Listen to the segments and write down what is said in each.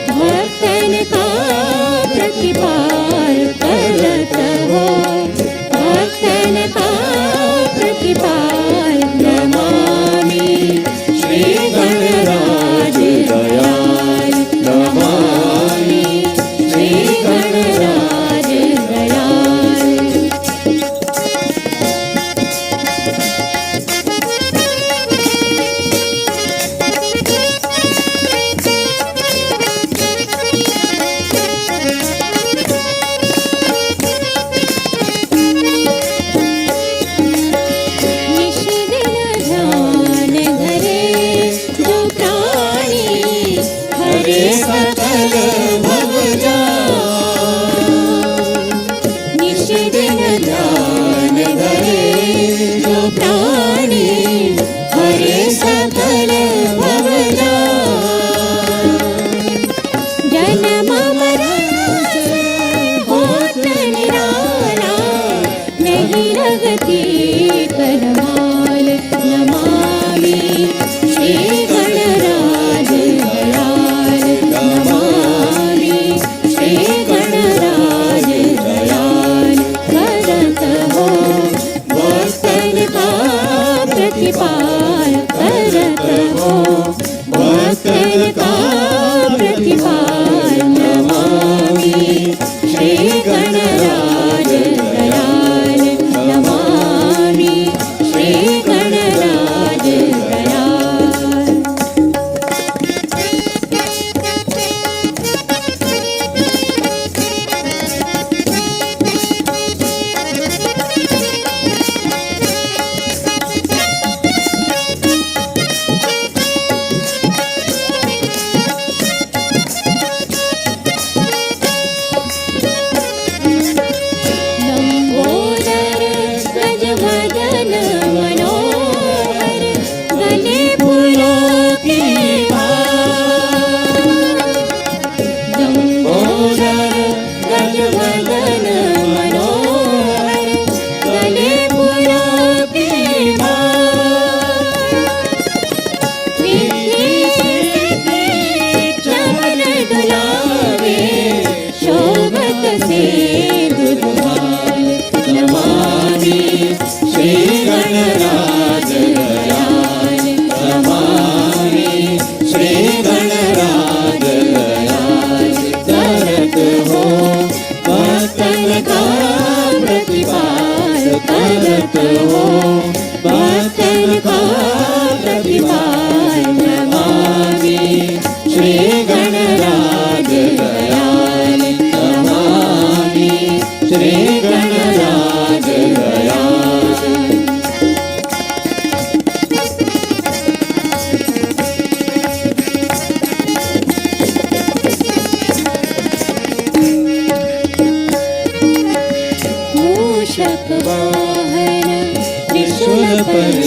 भक्तन का प्रतिपाल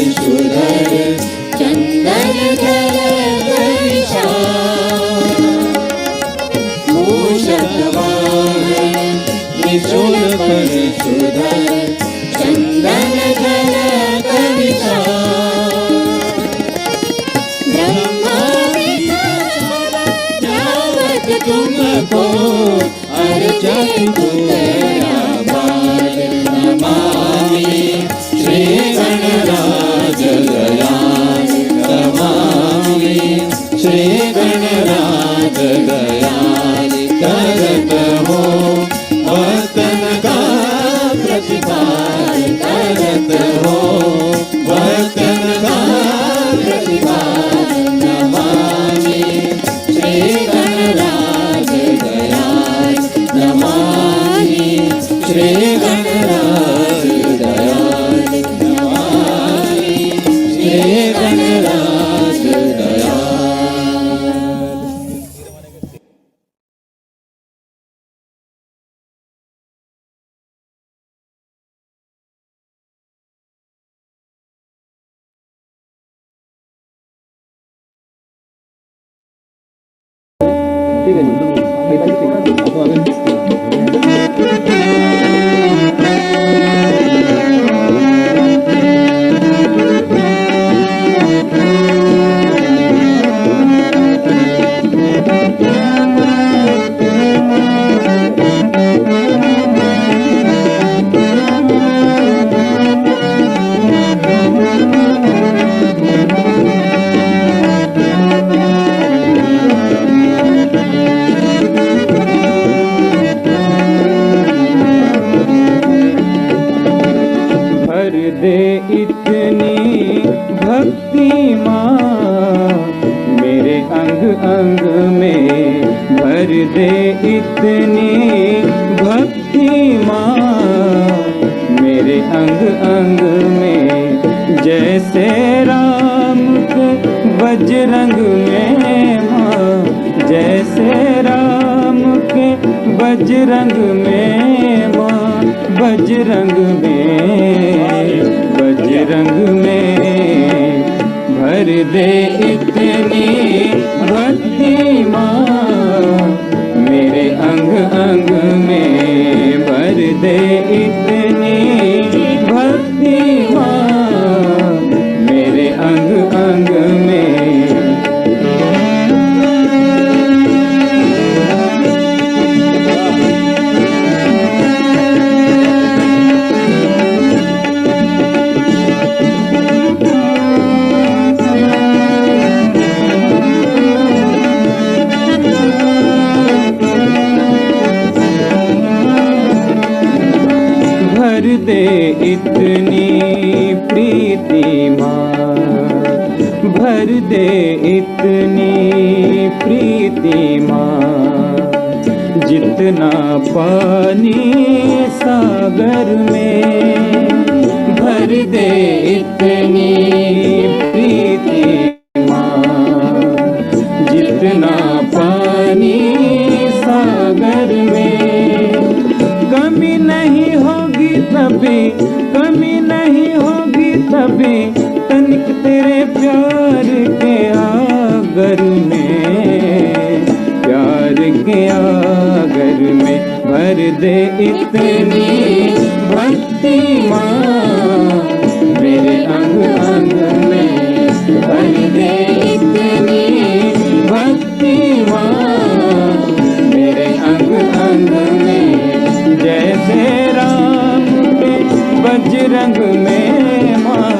परशुधर चंदन धर मूषकवाहन त्रिशूल परशुधर चंदन धर ब्रह्मा तुमको अर्चन तुया बाल नमामि श्री गणराज दयाल नमामि श्री गणराज दयाल करत हो भक्तन का प्रतिपाल करत हो भक्तन का प्रतिपाल नमामि श्री गणराज दयाल नमामि श्री गणराज दयाल नमामि श्री गणराज दयाल। ठीक है जी, दे इतनी भक्ति माँ मेरे अंग अंग में भर दे इतनी भक्ति माँ मेरे अंग अंग में जैसे राम के बजरंग में माँ जैसे राम के बजरंग में माँ बजरंग में भर दे इतनी भक्ति माँ मेरे अंग अंग में भर दे इतनी भक्ति माँ मेरे अंग अंग में। भर दे इतनी प्रीति माँ भर दे इतनी प्रीति माँ जितना पानी सागर में भर दे इतनी प्रीति माँ जितना पानी सागर में कमी नहीं होगी तभी कमी नहीं होगी तभी तनिक तेरे प्यार के आगर में प्यार के आगर में भर दे इतनी भक्ति माँ मेरे अंग अंग में भर दे इतनी भक्ति माँ मेरे अंग अंग में जैसे राम के बजरंग में माँ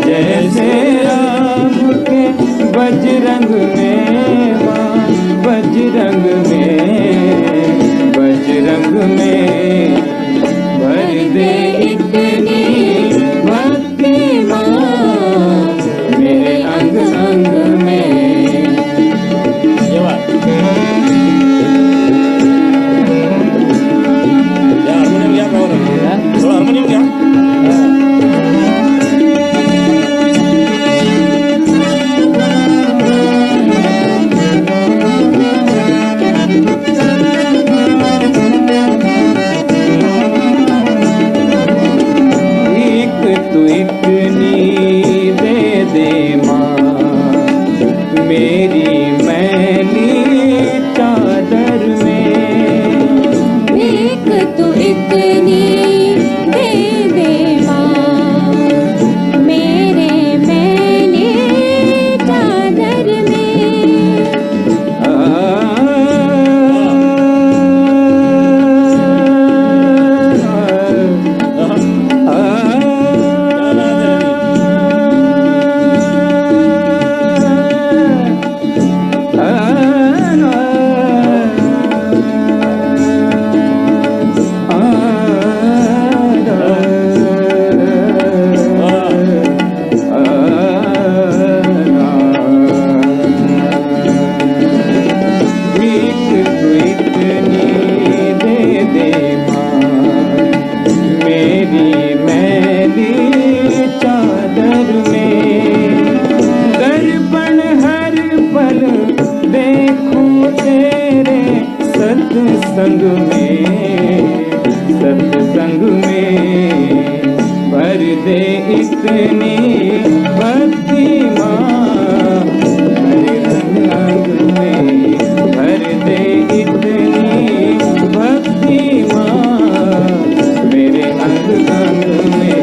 जैसे राम के बजरंग में माँ बजरंग में भर दे इतनी भक्ति माँ मेरे अंग अंग में। हार्मोनियम क्या सत्संग में भर दे इतनी भक्ति माँ, मेरे अंग अंग में भर दे इतनी भक्ति माँ, मेरे अंग अंग में।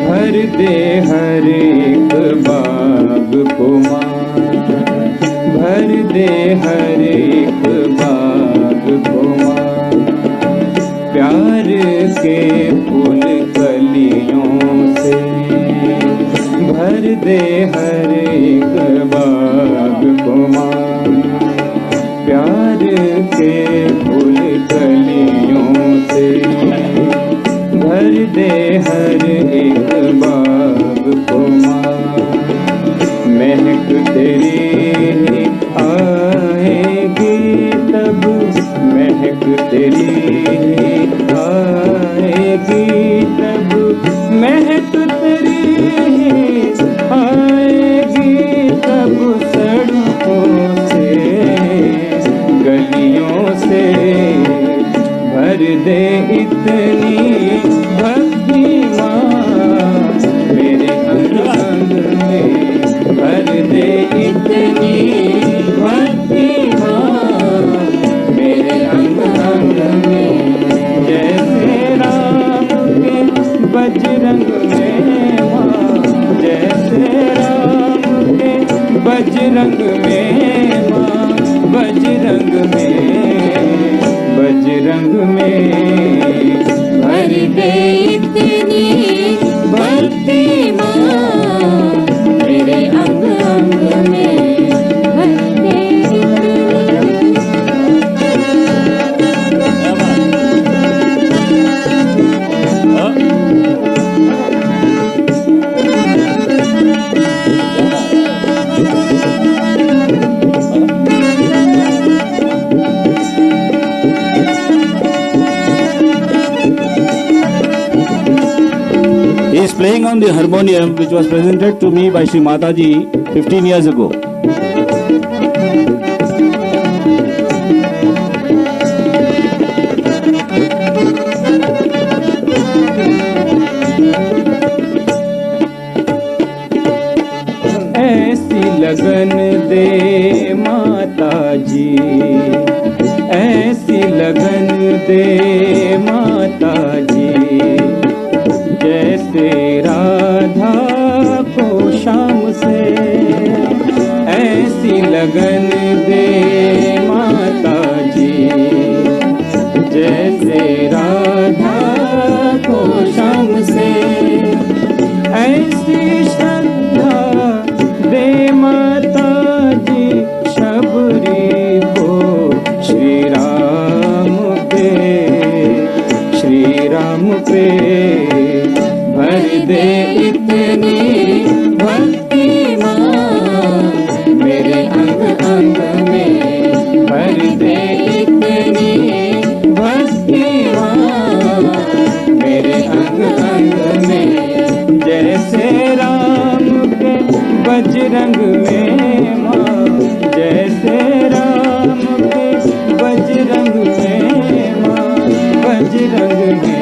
भर दे हर एक बाग को माँ, भर दे हर एक बाग को माँ, प्यार के फूल कलियों से। भर दे हर एक बाग को माँ, प्यार के फूल कलियों से। भर दे हर एक बाग को माँ, महक तेरी आएगी तब, महक तेरी आएगी तब, महक तेरी आएगी तब, सड़कों से गलियों से। भर दे इतनी भक्ति माँ, मेरे अंग अंग में भर दे इतनी भक्ति माँ, मेरे अंग अंग में। जैसे राम के बजरंग में माँ, जैसे राम के बजरंग में माँ, बजरंग में भर दे इतनी भक्ति माँ, मेरे अंग अंग में भर दे He is playing on the harmonium which was presented to me by Shri Mataji 15 years ago. ऐसी लगन दे माता जी, ऐसी लगन दे माता जी, जैसे राधा को शाम से। ऐसी लगन दे माता जी, जैसे राधा को शाम से। ऐसी श्रद्धा दे माता जी शबरी को श्री राम पे भर दे इतनी भक्ति माँ, मेरे अंग अंग में भर दे इतनी भक्ति माँ, मेरे अंग अंग में। जैसे राम के बजरंग में माँ, जैसे राम के बजरंग में माँ, बजरंग में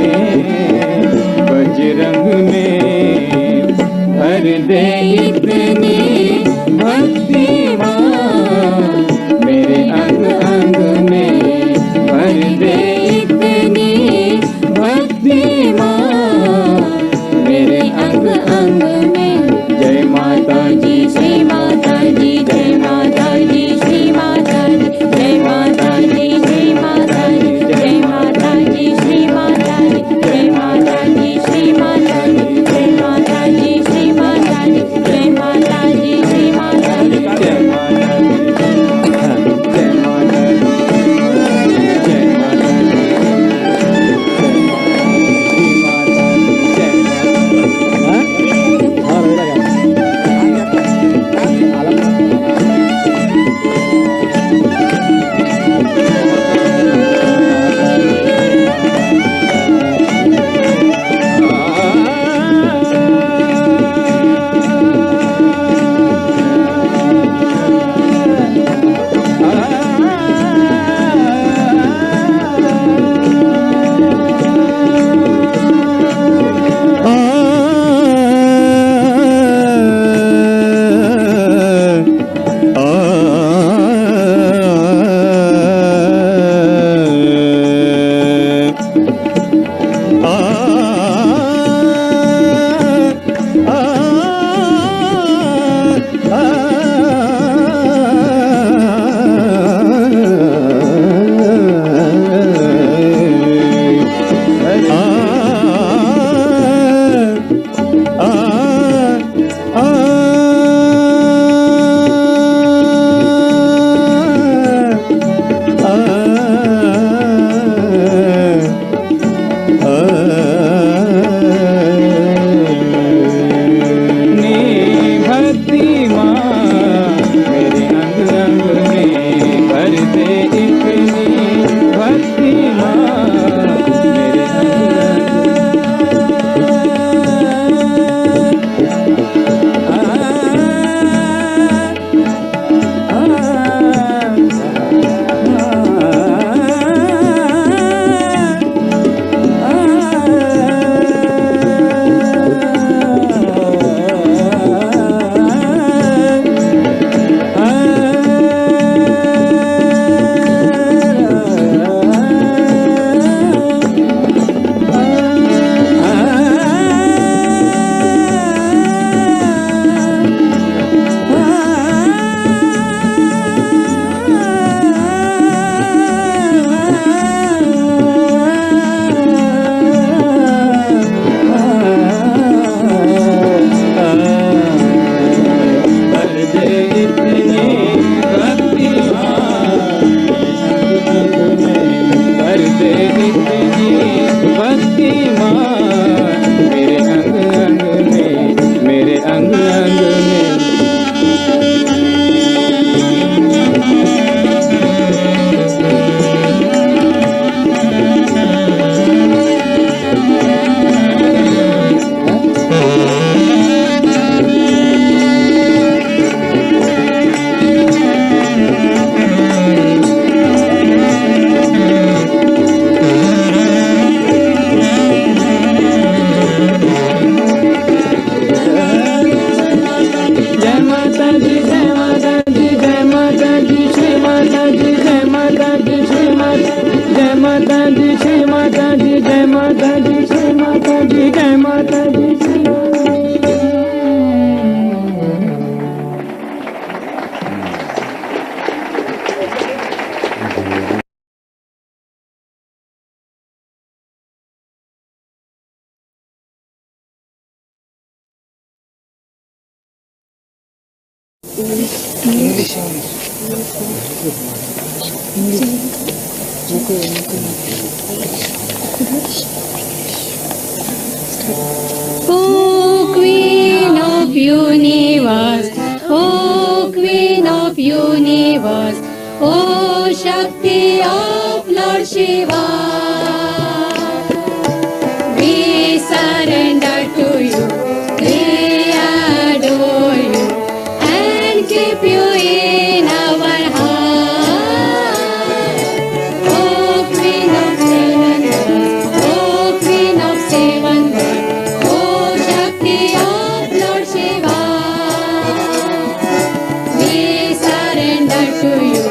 O Queen of Universe, O Queen of Universe, O Shakti of Lord Shiva, we surrender to you, we adore you, and keep you in our heart. O Queen of Seven Worlds, O Queen of Seven Worlds, O Shakti of Lord Shiva, we surrender to you,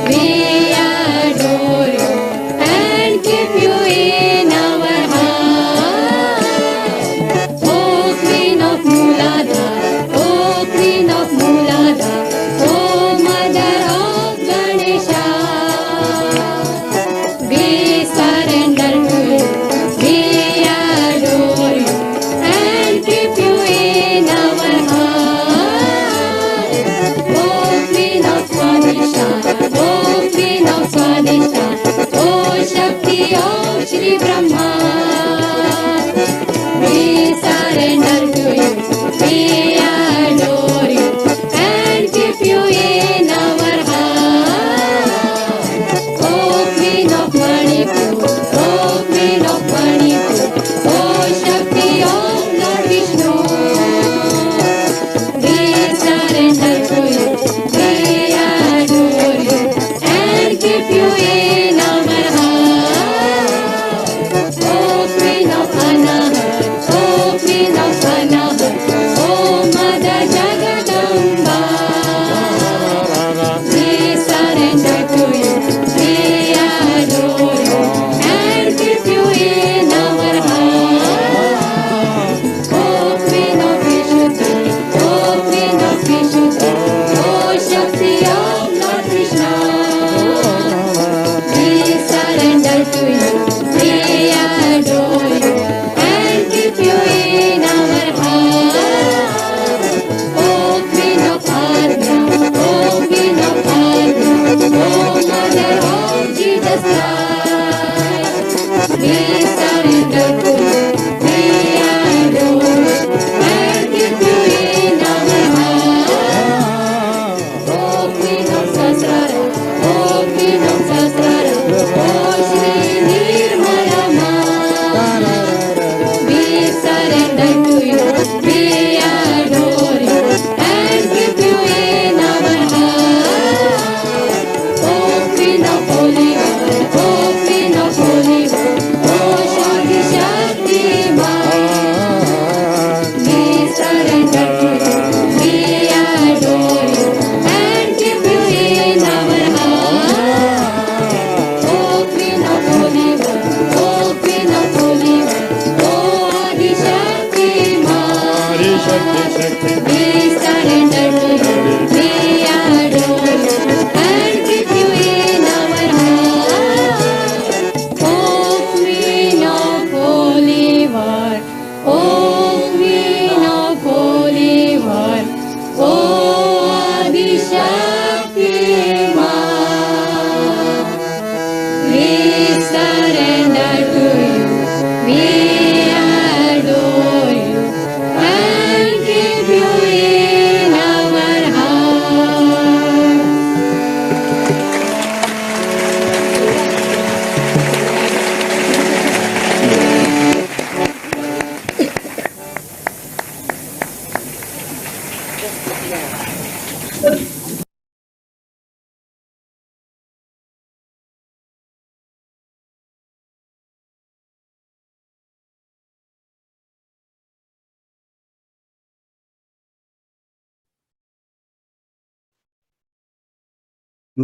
we adore you, and keep you in our heart. O Queen of Muladhara, O Queen of Muladhara, O Mother of Ganesha, we surrender to you, we adore you, and keep you in our heart. O Queen of Swadhisha, O Queen of Swadhisha, O Shakti of Shri Brahma, we surrender to you, we adore you, and keep you in our heart. O Queen of Manipur, O Queen of Manipur, O Shakti of Lord Vishnu, we surrender to you, we adore you, and keep you in our heart. O Queen of Anahat, O Queen of Anahat, O Mother Jagadamba, we surrender to you, we adore you, and keep you in our heart. O Queen of Vishuddhi, O Queen of Vishuddhi, O Shakti of Lord Krishna, we surrender to you, we adore you, and keep you in our heart. O Queen of Arna, O Queen of Arna, O Mother of Jesus Christ, we surrender to you, we adore you, and keep you in our heart. O Queen of Sasrara, O Queen of Sasrara, O Shri Nirmala Ma, we surrender to you, we adore you, and keep you in our heart. O Queen of Holy One, O Queen of Holy One, O Shakti Shakti Ma, we surrender to you, we adore you, and keep you in our heart. O Queen of Holy One, O Queen of Holy One, O Adi Shakti Ma, we surrender to you, we adore you, and keep you in our heart. O Queen of Holy One, O Queen of Holy One, O Adi Shakti Ma, we surrender to you, we adore you, and keep you in our heart.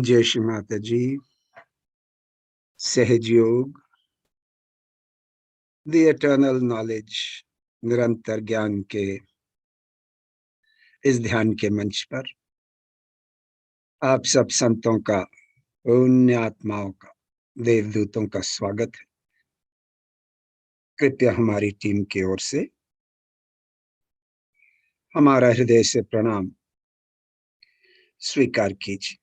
जय श्री माता जी। सहज योग, the eternal knowledge, निरंतर ज्ञान के इस ध्यान के मंच पर आप सब संतों का, पुण्य आत्माओं का, देवदूतों का स्वागत है। कृपया हमारी टीम की ओर से हमारा हृदय से प्रणाम स्वीकार कीजिए।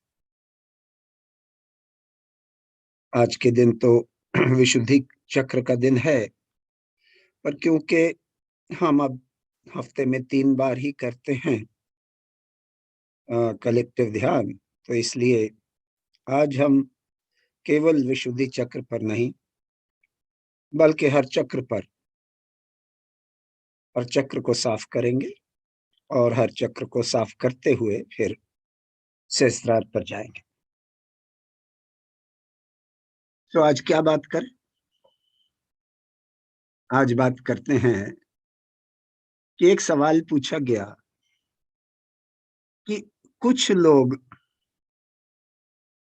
आज के दिन तो विशुद्धि चक्र का दिन है, पर क्योंकि हम अब हफ्ते में 3 बार ही करते हैं कलेक्टिव ध्यान, तो इसलिए आज हम केवल विशुद्धि चक्र पर नहीं, बल्कि हर चक्र को साफ करेंगे और हर चक्र को साफ करते हुए फिर सहस्त्रार पर जाएंगे। तो आज क्या बात करें? आज बात करते हैं कि एक सवाल पूछा गया कि कुछ लोग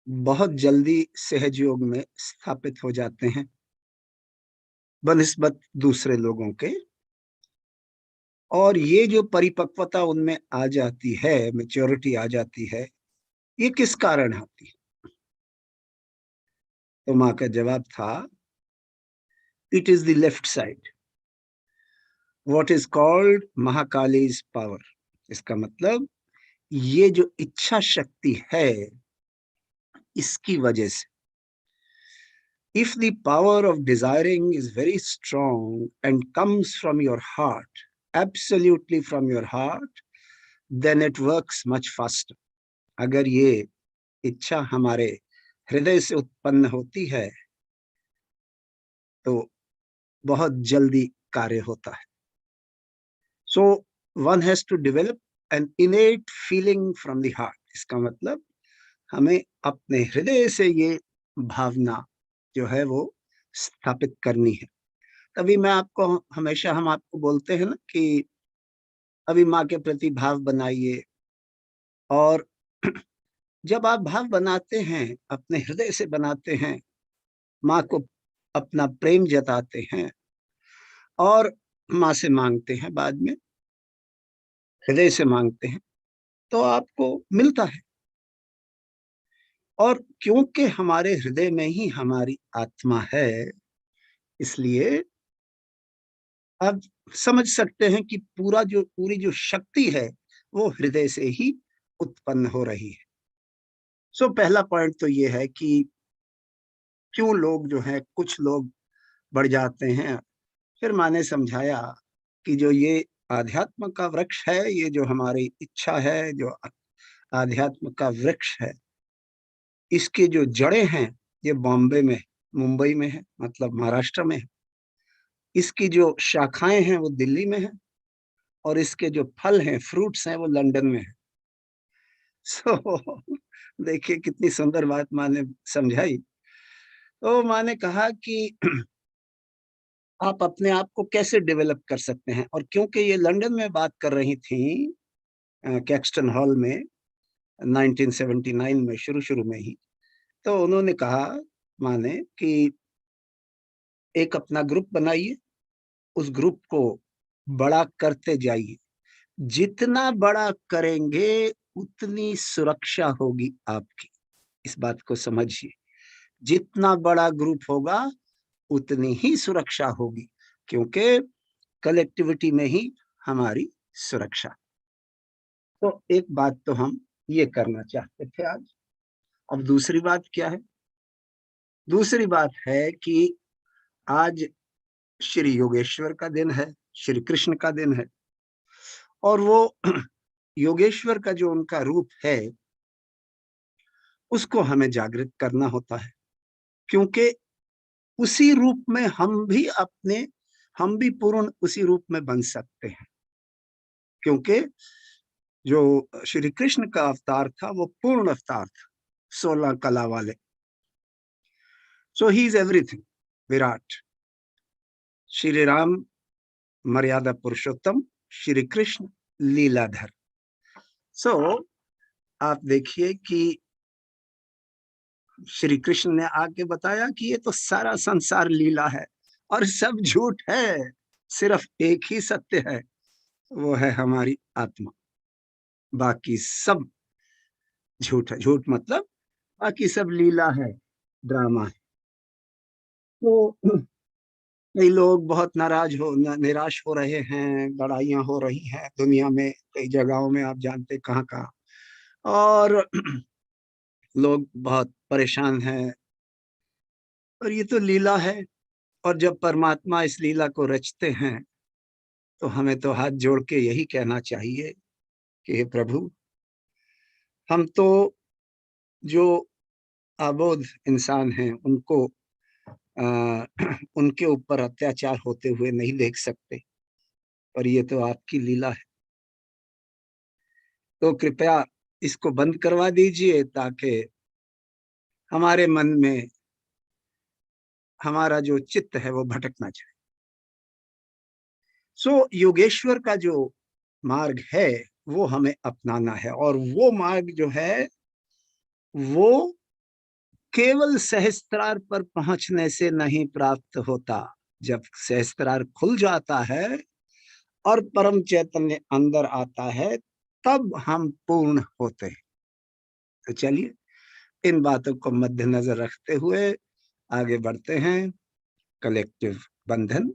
बहुत जल्दी सहज योग में स्थापित हो जाते हैं बनिस्बत दूसरे लोगों के, और ये जो परिपक्वता उनमें आ जाती है, मैच्योरिटी आ जाती है, ये किस कारण आती है? तो माँ का जवाब था, it is the left side, what is called Mahakali's power. इसका मतलब ये जो इच्छा शक्ति है, इसकी वजह से, if the power of desiring is very strong and comes from your heart, absolutely from your heart, then it works much faster. अगर ये इच्छा हमारे हृदय से उत्पन्न होती है तो बहुत जल्दी कार्य होता है। So one has to develop an innate feeling from the heart. इसका मतलब हमें अपने हृदय से ये भावना जो है वो स्थापित करनी है। तभी मैं आपको हमेशा हम आपको बोलते हैं ना कि अभी माँ के प्रति भाव बनाइए, और जब आप भाव बनाते हैं, अपने हृदय से बनाते हैं, माँ को अपना प्रेम जताते हैं और माँ से मांगते हैं, बाद में हृदय से मांगते हैं, तो आपको मिलता है। और क्योंकि हमारे हृदय में ही हमारी आत्मा है, इसलिए आप समझ सकते हैं कि पूरी जो शक्ति है वो हृदय से ही उत्पन्न हो रही है। सो पहला पॉइंट तो ये है कि क्यों लोग जो है, कुछ लोग बढ़ जाते हैं। फिर माँ ने समझाया कि जो ये आध्यात्म का वृक्ष है, ये जो हमारी इच्छा है, जो आध्यात्म का वृक्ष है, इसके जो जड़ें हैं ये बॉम्बे में, मुंबई में है, मतलब महाराष्ट्र में है। इसकी जो शाखाएं हैं वो दिल्ली में है, और इसके जो फल हैं, फ्रूट्स हैं, वो लंदन में है। सो देखिए कितनी सुंदर बात माँ ने समझाई। तो माँ ने कहा कि आप अपने आप को कैसे डेवलप कर सकते हैं, और क्योंकि ये लंदन में बात कर रही थी कैक्सटन हॉल में 1979 में, शुरू में ही, तो उन्होंने कहा माँ ने कि एक अपना ग्रुप बनाइए, उस ग्रुप को बड़ा करते जाइए, जितना बड़ा करेंगे उतनी सुरक्षा होगी आपकी। इस बात को समझिए, जितना बड़ा ग्रुप होगा उतनी ही सुरक्षा होगी, क्योंकि कलेक्टिविटी में ही हमारी सुरक्षा। तो एक बात तो हम ये करना चाहते थे आज। अब दूसरी बात क्या है? दूसरी बात है कि आज श्री योगेश्वर का दिन है, श्री कृष्ण का दिन है, और वो योगेश्वर का जो उनका रूप है उसको हमें जागृत करना होता है, क्योंकि उसी रूप में हम भी पूर्ण उसी रूप में बन सकते हैं, क्योंकि जो श्री कृष्ण का अवतार था वो पूर्ण अवतार था, 16 कला वाले। सो ही इज एवरीथिंग, विराट। श्री राम मर्यादा पुरुषोत्तम, श्री कृष्ण लीलाधर। सो आप देखिए कि श्री कृष्ण ने आके बताया कि ये तो सारा संसार लीला है और सब झूठ है, सिर्फ एक ही सत्य है, वो है हमारी आत्मा, बाकी सब झूठ है। झूठ मतलब बाकी सब लीला है, ड्रामा है। तो कई लोग बहुत निराश हो रहे हैं, लड़ाइयां हो रही हैं दुनिया में, कई जगहों में, आप जानते कहाँ कहाँ। और लोग बहुत परेशान हैं, और ये तो लीला है। और जब परमात्मा इस लीला को रचते हैं तो हमें तो हाथ जोड़ के यही कहना चाहिए कि हे प्रभु, हम तो जो अबोध इंसान हैं उनको उनके ऊपर अत्याचार होते हुए नहीं देख सकते, और ये तो आपकी लीला है। तो कृपया इसको बंद करवा दीजिए ताकि हमारे मन में हमारा जो चित्त है वो भटक ना जाए। सो योगेश्वर का जो मार्ग है वो हमें अपनाना है, और वो मार्ग जो है वो केवल सहस्त्रार पर पहुंचने से नहीं प्राप्त होता। जब सहस्त्रार खुल जाता है और परम चैतन्य अंदर आता है तब हम पूर्ण होते हैं। तो चलिए, इन बातों को मद्देनजर रखते हुए आगे बढ़ते हैं। कलेक्टिव बंधन।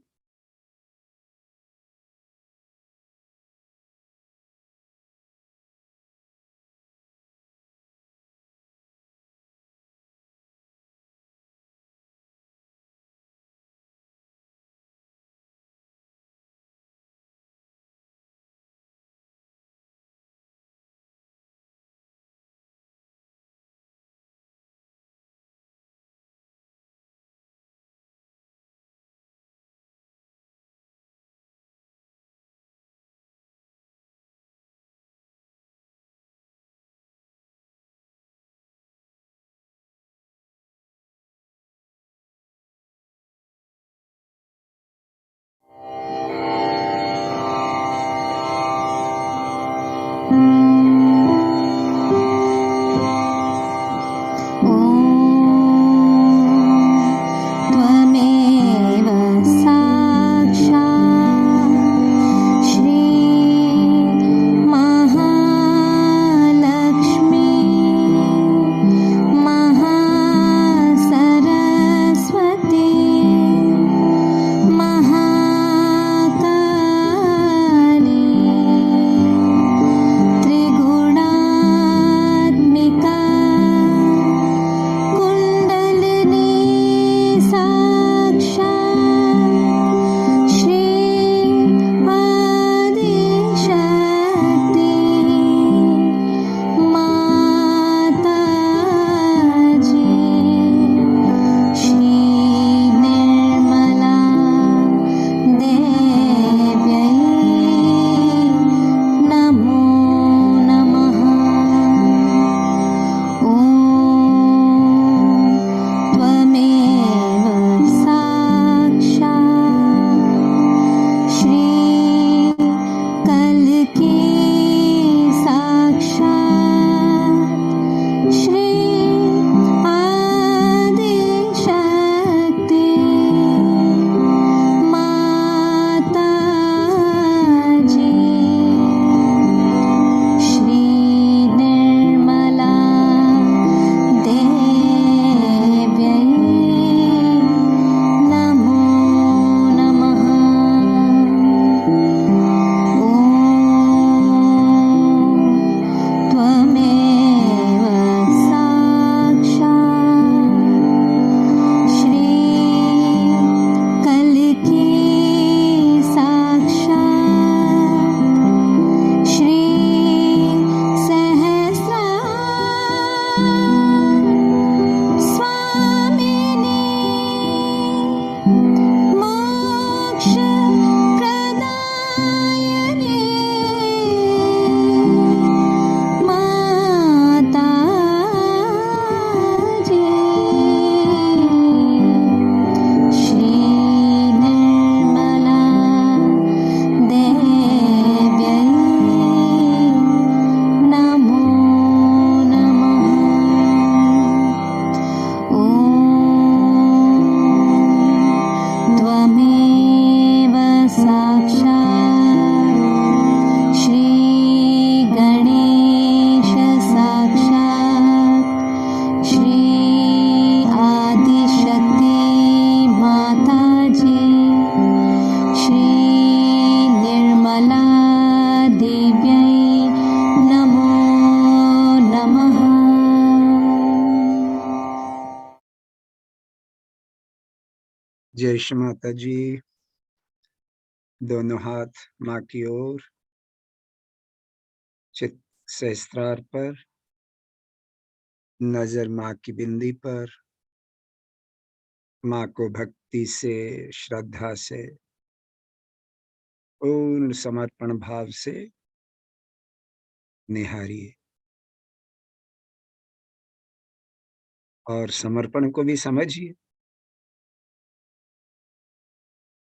विजय माता जी, दोनों हाथ माँ की ओर, चित्त सहस्त्रार पर, नजर माँ की बिंदी पर, माँ को भक्ति से, श्रद्धा से, पूर्ण समर्पण भाव से निहारिए। और समर्पण को भी समझिए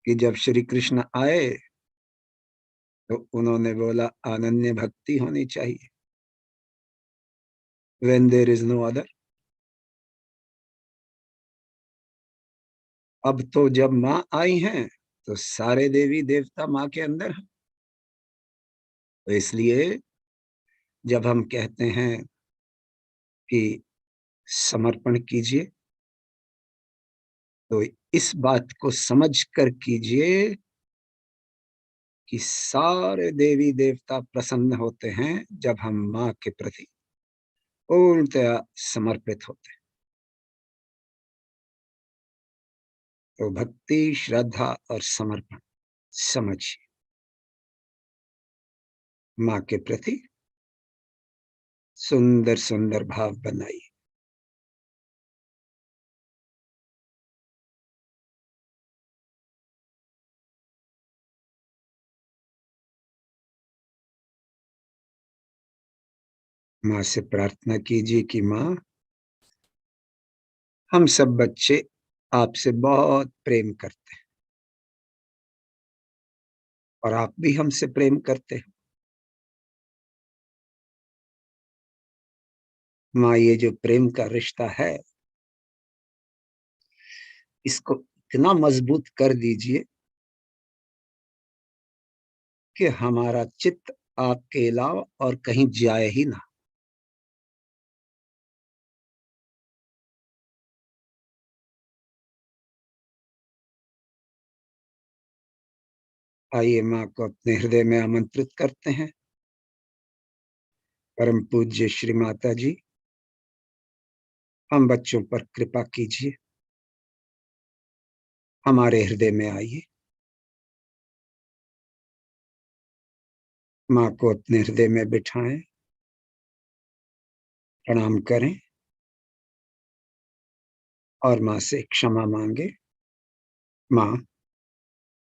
कि जब श्री कृष्ण आए तो उन्होंने बोला अनन्य भक्ति होनी चाहिए, when there is no other। अब तो जब माँ आई हैं तो सारे देवी देवता माँ के अंदर हैं। तो इसलिए जब हम कहते हैं कि समर्पण कीजिए तो इस बात को समझ कर कीजिए कि सारे देवी देवता प्रसन्न होते हैं जब हम माँ के प्रति पूर्णतया समर्पित होते हैं। तो भक्ति, श्रद्धा और समर्पण समझिए, माँ के प्रति सुंदर सुंदर भाव बनाइए। माँ से प्रार्थना कीजिए कि माँ, हम सब बच्चे आपसे बहुत प्रेम करते हैं और आप भी हमसे प्रेम करते हैं। माँ, ये जो प्रेम का रिश्ता है इसको इतना मजबूत कर दीजिए कि हमारा चित्त आपके अलावा और कहीं जाए ही ना। आइए माँ को अपने हृदय में आमंत्रित करते हैं। परम पूज्य श्री माता जी, हम बच्चों पर कृपा कीजिए, हमारे हृदय में आइए। माँ को अपने हृदय में बिठाएं, प्रणाम करें और माँ से क्षमा मांगे। माँ,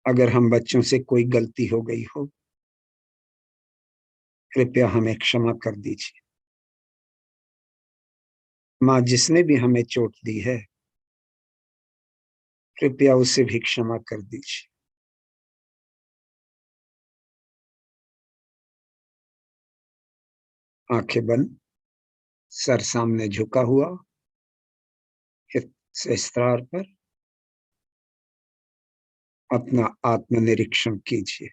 अगर हम बच्चों से कोई गलती हो गई हो, कृपया हमें क्षमा कर दीजिए। माँ, जिसने भी हमें चोट दी है, कृपया उसे भी क्षमा कर दीजिए। आंखें बंद, सर सामने झुका हुआ, हित सहस्त्रार पर अपना आत्मनिरीक्षण कीजिए।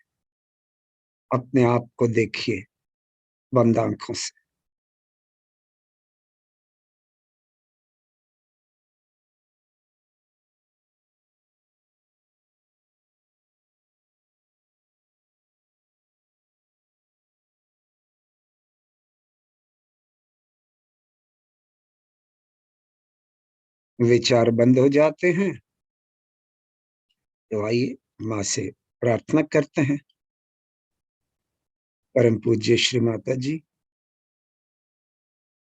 अपने आप को देखिए बंद आंखों से। विचार बंद हो जाते हैं तो आइए माँ से प्रार्थना करते हैं। परम पूज्य श्री माता जी,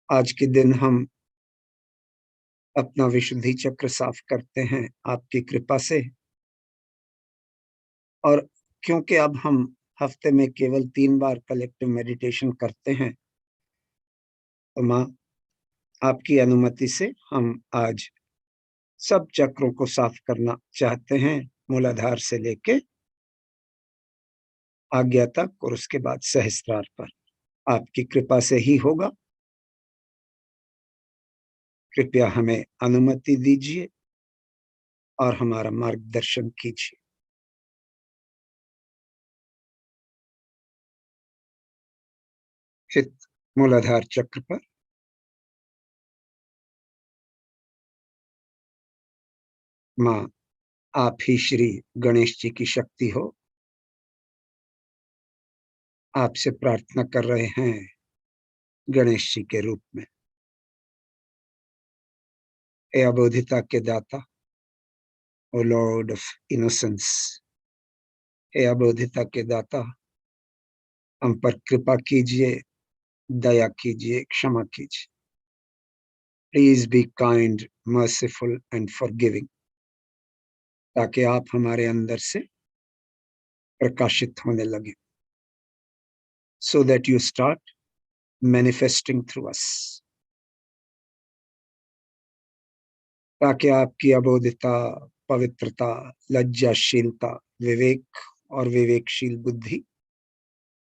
आज के दिन हम अपना विशुद्धि चक्र साफ करते हैं आपकी कृपा से। और क्योंकि अब हम हफ्ते में केवल 3 बार कलेक्टिव मेडिटेशन करते हैं, तो माँ आपकी अनुमति से हम आज सब चक्रों को साफ करना चाहते हैं, मूलाधार से लेके आज्ञा तक और उसके बाद सहस्त्रार पर। आपकी कृपा से ही होगा। कृपया हमें अनुमति दीजिए और हमारा मार्गदर्शन कीजिए। चित्त मूलाधार चक्र पर, माँ आप ही श्री गणेश जी की शक्ति हो। आपसे प्रार्थना कर रहे हैं गणेश जी के रूप में। हे अबोधिता के दाता, ओ लॉर्ड ऑफ इनोसेंस, हे अबोधिता के दाता, हम पर कृपा कीजिए, दया कीजिए, क्षमा कीजिए। Please be kind, merciful and forgiving, ताकि आप हमारे अंदर से प्रकाशित होने लगे, so that you start manifesting through us, ताकि आपकी अबोधिता, पवित्रता, लज्जाशीलता, विवेक और विवेकशील बुद्धि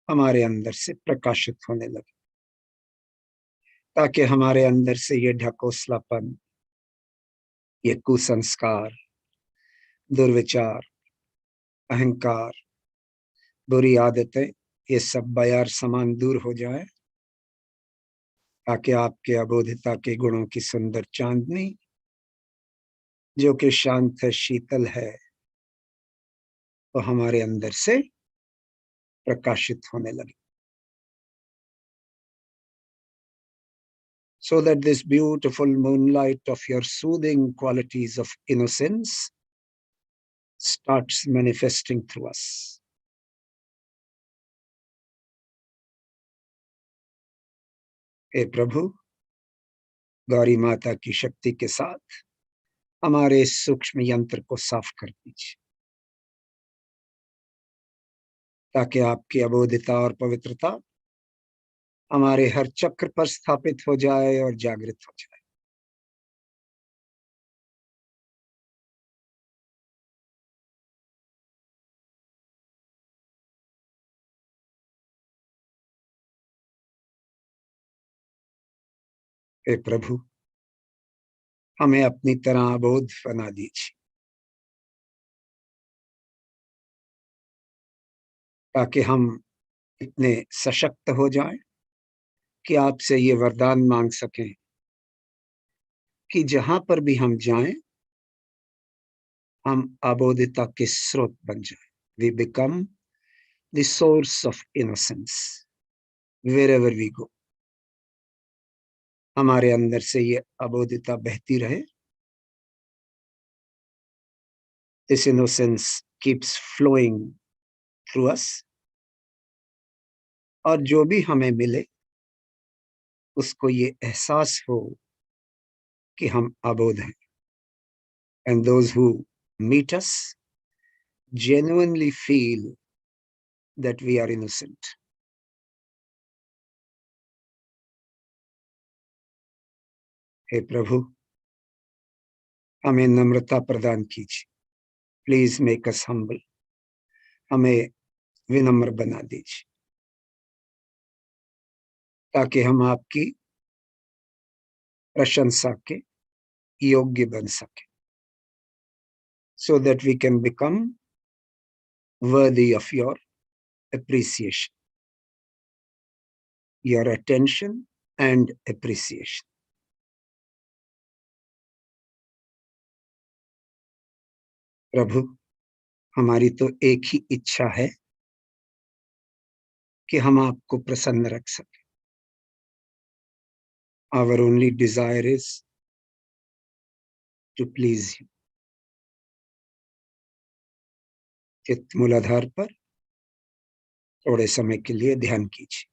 हमारे अंदर से प्रकाशित होने लगे, ताकि हमारे अंदर से ये ढकोसलापन, ये कुसंस्कार, दुर्विचार, अहंकार, बुरी आदतें, ये सब बयार समान दूर हो जाए, ताकि आपके अबोधिता के गुणों की सुंदर चांदनी, जो कि शांत है, शीतल है, तो हमारे अंदर से प्रकाशित होने लगे, so that this beautiful moonlight of your soothing qualities of innocence starts manifesting through us. हे प्रभु, गौरी माता की शक्ति के साथ हमारे इस सूक्ष्म यंत्र को साफ कर दीजिए, ताकि आपकी अबोधिता और पवित्रता हमारे हर चक्र पर स्थापित हो जाए और जागृत हो जाए। हे प्रभु, हमें अपनी तरह अबोध बना दीजिए, ताकि हम इतने सशक्त हो जाएं कि आपसे ये वरदान मांग सकें कि जहां पर भी हम जाएं, हम अबोधिता के स्रोत बन जाएं। We become the source of innocence wherever we go. हमारे अंदर से ये अबोधिता बहती रहे। This innocence keeps flowing through us, और जो भी हमें मिले उसको ये एहसास हो कि हम अबोध हैं। And those who meet us genuinely feel that we are innocent. हे प्रभु, हमें नम्रता प्रदान कीजिए। प्लीज मेक अस हम्बल, हमें विनम्र बना दीजिए, ताकि हम आपकी प्रशंसा के योग्य बन सके, so that we can become worthy of your appreciation, your attention and appreciation. प्रभु, हमारी तो एक ही इच्छा है कि हम आपको प्रसन्न रख सके। Our only desire is to please you. चित्त मूलाधार पर थोड़े समय के लिए ध्यान कीजिए।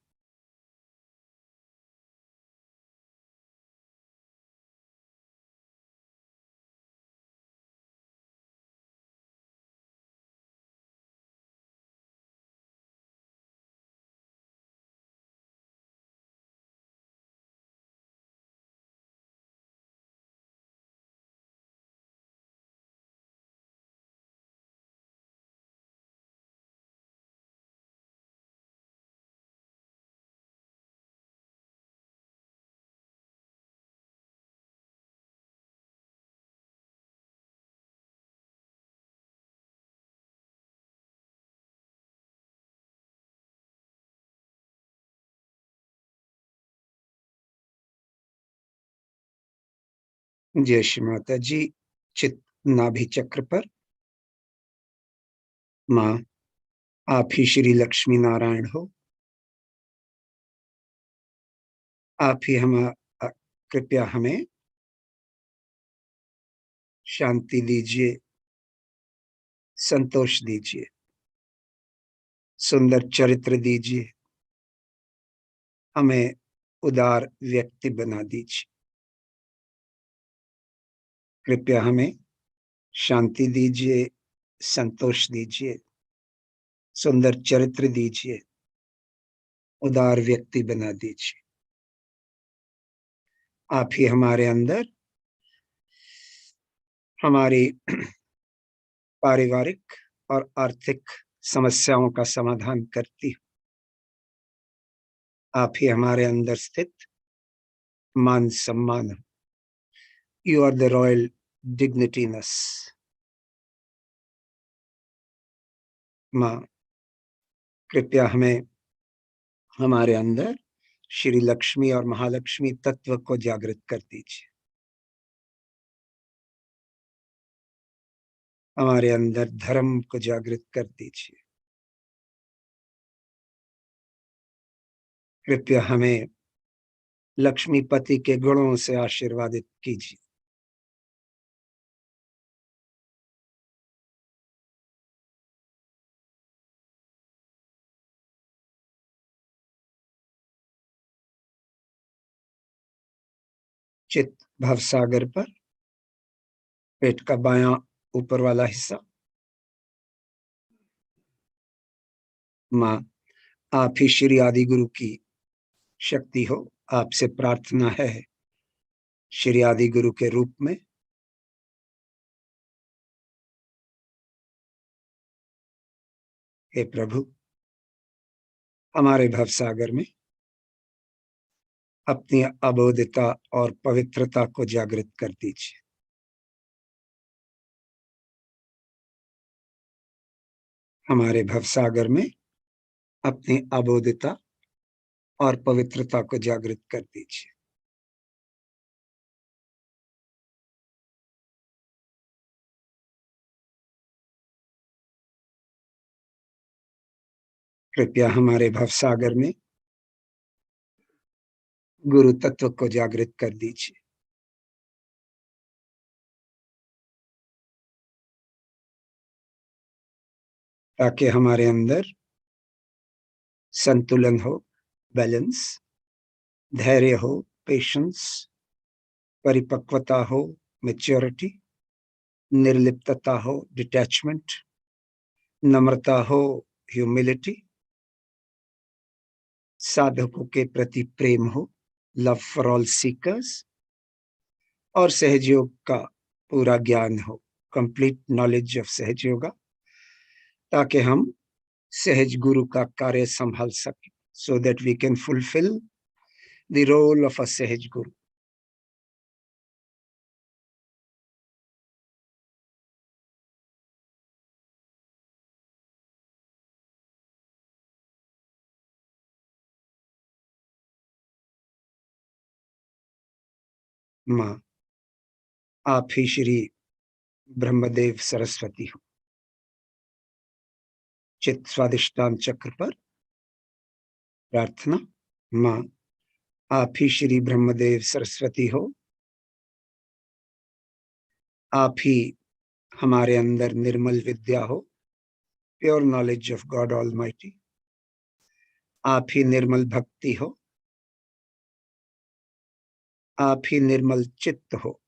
जय श्री माता जी। चित्त नाभि चक्र पर माँ आप ही श्री लक्ष्मी नारायण हो। आप ही कृपया हमें शांति दीजिए, संतोष दीजिए, सुंदर चरित्र दीजिए, हमें उदार व्यक्ति बना दीजिए। कृपया हमें शांति दीजिए, संतोष दीजिए, सुंदर चरित्र दीजिए, उदार व्यक्ति बना दीजिए। आप ही हमारे अंदर हमारी पारिवारिक और आर्थिक समस्याओं का समाधान करती हो। आप ही हमारे अंदर स्थित मान सम्मान हो। You are the royal dignity in us. माँ, कृपया हमें हमारे अंदर श्री लक्ष्मी और महालक्ष्मी तत्व को जागृत कर दीजिए। हमारे अंदर धर्म को जागृत कर दीजिए। कृपया हमें लक्ष्मीपति के गुणों से आशीर्वादित कीजिए। चित भवसागर पर पेट का बायां ऊपर वाला हिस्सा। माँ, आप ही श्री आदि गुरु की शक्ति हो। आपसे प्रार्थना है श्री आदि गुरु के रूप में हे प्रभु, हमारे भवसागर में अपनी अबोधता और पवित्रता को जागृत कर दीजिए। हमारे भवसागर में अपनी अबोधता और पवित्रता को जागृत कर दीजिए। कृपया हमारे भवसागर में गुरु तत्व को जागृत कर दीजिए। ताकि हमारे अंदर संतुलन हो, बैलेंस, धैर्य हो, पेशेंस, परिपक्वता हो, मैच्योरिटी, निर्लिप्तता हो, डिटैचमेंट, नम्रता हो, ह्यूमिलिटी, साधकों के प्रति प्रेम हो, लव फॉर ऑल सीकर्स, और सहजयोग का पूरा ज्ञान हो, कंप्लीट नॉलेज ऑफ सहजयोगा, ताकि हम सहज गुरु का कार्य संभाल सके, so that we can fulfill the role of a सहज गुरु। माँ, आप ही श्री ब्रह्मदेव सरस्वती हो। चित स्वादिष्टान चक्र पर प्रार्थना। माँ, आप ही श्री ब्रह्मदेव सरस्वती हो। आप ही हमारे अंदर निर्मल विद्या हो, pure knowledge of God almighty. आप ही निर्मल भक्ति हो। आप ही निर्मल चित्त हो।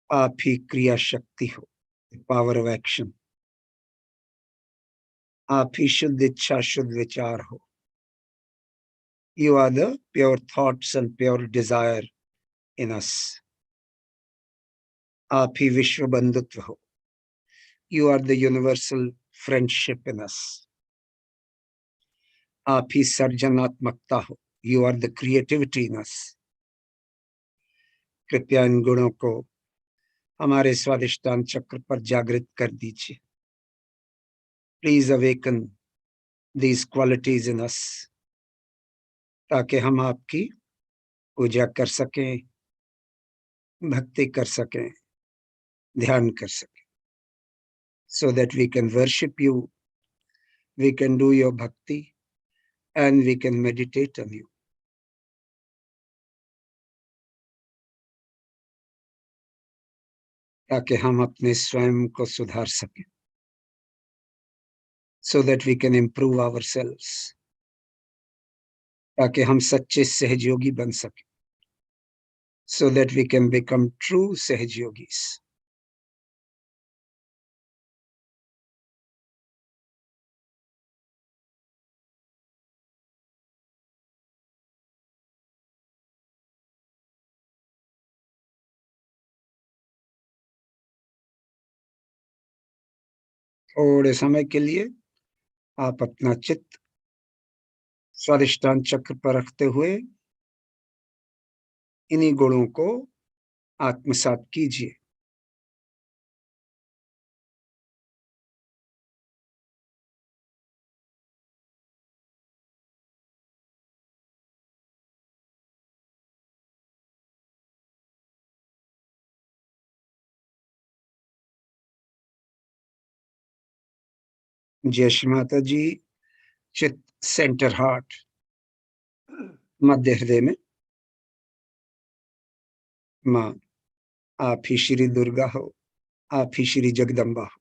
आप ही क्रिया शक्ति हो, पावर ऑफ एक्शन। आप ही शुद्ध इच्छा, शुद्ध विचार हो। You are the pure thoughts and pure desire in us. आप ही विश्व बंधुत्व हो। You are the universal friendship in us. आप ही सर्जनात्मकता हो। You are the creativity in us. कृपया इन गुणों को हमारे स्वादिष्टान चक्र पर जागृत कर दीजिए। Please awaken these qualities in us, ताकि हम आपकी पूजा कर सकें, भक्ति कर सकें, ध्यान कर सकें, so that we can worship you, we can do your bhakti, and we can meditate on you. ताकि हम अपने स्वयं को सुधार सकें, so that we can improve ourselves, ताकि हम सच्चे सहयोगी बन सकें, so that we can become true सहयोगीस। थोड़े समय के लिए आप अपना चित्त स्वादिष्टान चक्र पर रखते हुए इन्हीं गुणों को आत्मसात कीजिए। जय श्री माता जी। चित्त सेंटर हार्ट, मध्य हृदय में। माँ, आप ही श्री दुर्गा हो, आप ही श्री जगदम्बा हो,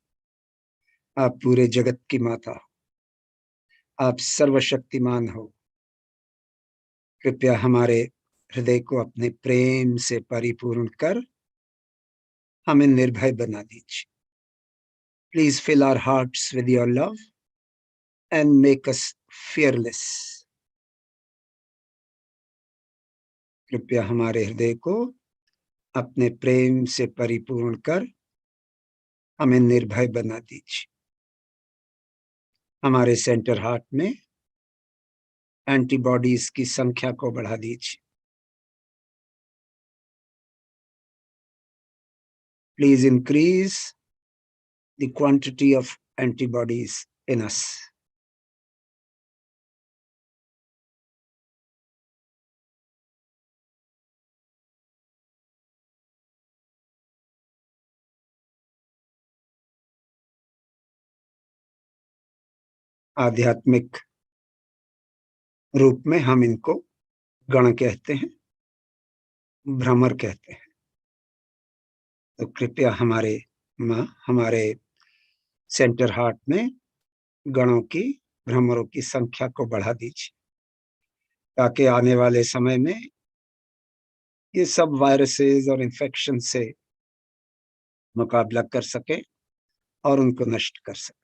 आप पूरे जगत की माता हो, आप सर्वशक्तिमान हो। कृपया हमारे हृदय को अपने प्रेम से परिपूर्ण कर हमें निर्भय बना दीजिए। Please fill our hearts with your love and make us fearless. कृपया हमारे हृदय को अपने प्रेम से परिपूर्ण कर हमें निर्भय बना दीजिए। हमारे सेंटर हार्ट में एंटीबॉडीज की संख्या को बढ़ा दीजिए। Please increase the quantity of antibodies in us. आध्यात्मिक रूप में हम इनको गण कहते हैं, भ्रमर कहते हैं। तो कृपया हमारे सेंटर हार्ट में गणों की, भ्रमरों की संख्या को बढ़ा दीजिए, ताकि आने वाले समय में ये सब वायरसेस और इन्फेक्शन से मुकाबला कर सके और उनको नष्ट कर सके।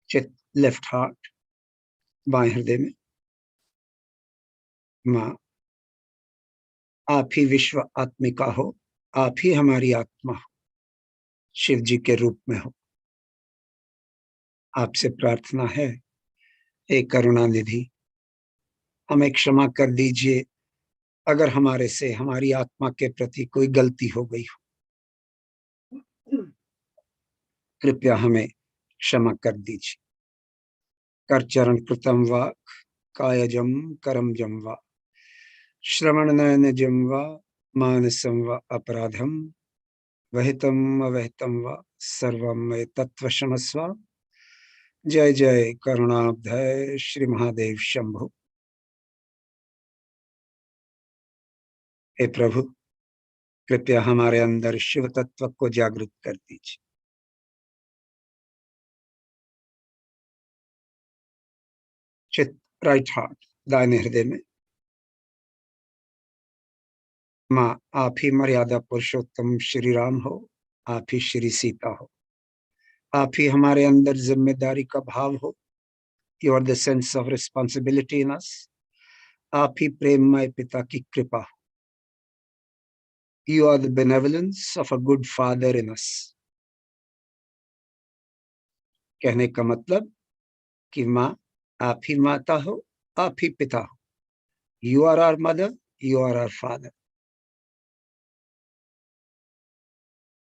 चित्त लेफ्ट हार्ट, बाएं हृदय में। माँ, आप ही विश्व आत्मिका हो, आप ही हमारी आत्मा हो, शिव जी के रूप में हो। आपसे प्रार्थना है, हे करुणा निधि, हमें क्षमा कर दीजिए अगर हमारे से हमारी आत्मा के प्रति कोई गलती हो गई हो। कृपया हमें क्षमा कर दीजिए। कर चरण कृतम वा कायजम करमजम वा श्रवण नयनजम वा मानसम वा अपराधम वहितम अवहितम वा सर्वम मय तत्व क्षमस्व। जय जय करुणाब्धय श्री महादेव शंभु। हे प्रभु, कृपया हमारे अंदर शिव तत्व को जागृत कर दीजिए। चित्त राइट हार्ट, दाहिने हृदय में। माँ, आप ही मर्यादा पुरुषोत्तम श्री राम हो, आप ही श्री सीता हो, आप ही हमारे अंदर जिम्मेदारी का भाव हो। You are the sense of responsibility in us. आप ही प्रेममय पिता की कृपा हो। You are the benevolence of a good father in us. कहने का मतलब कि माँ, आप ही माता हो, आप ही पिता हो। You are our mother, you are our father.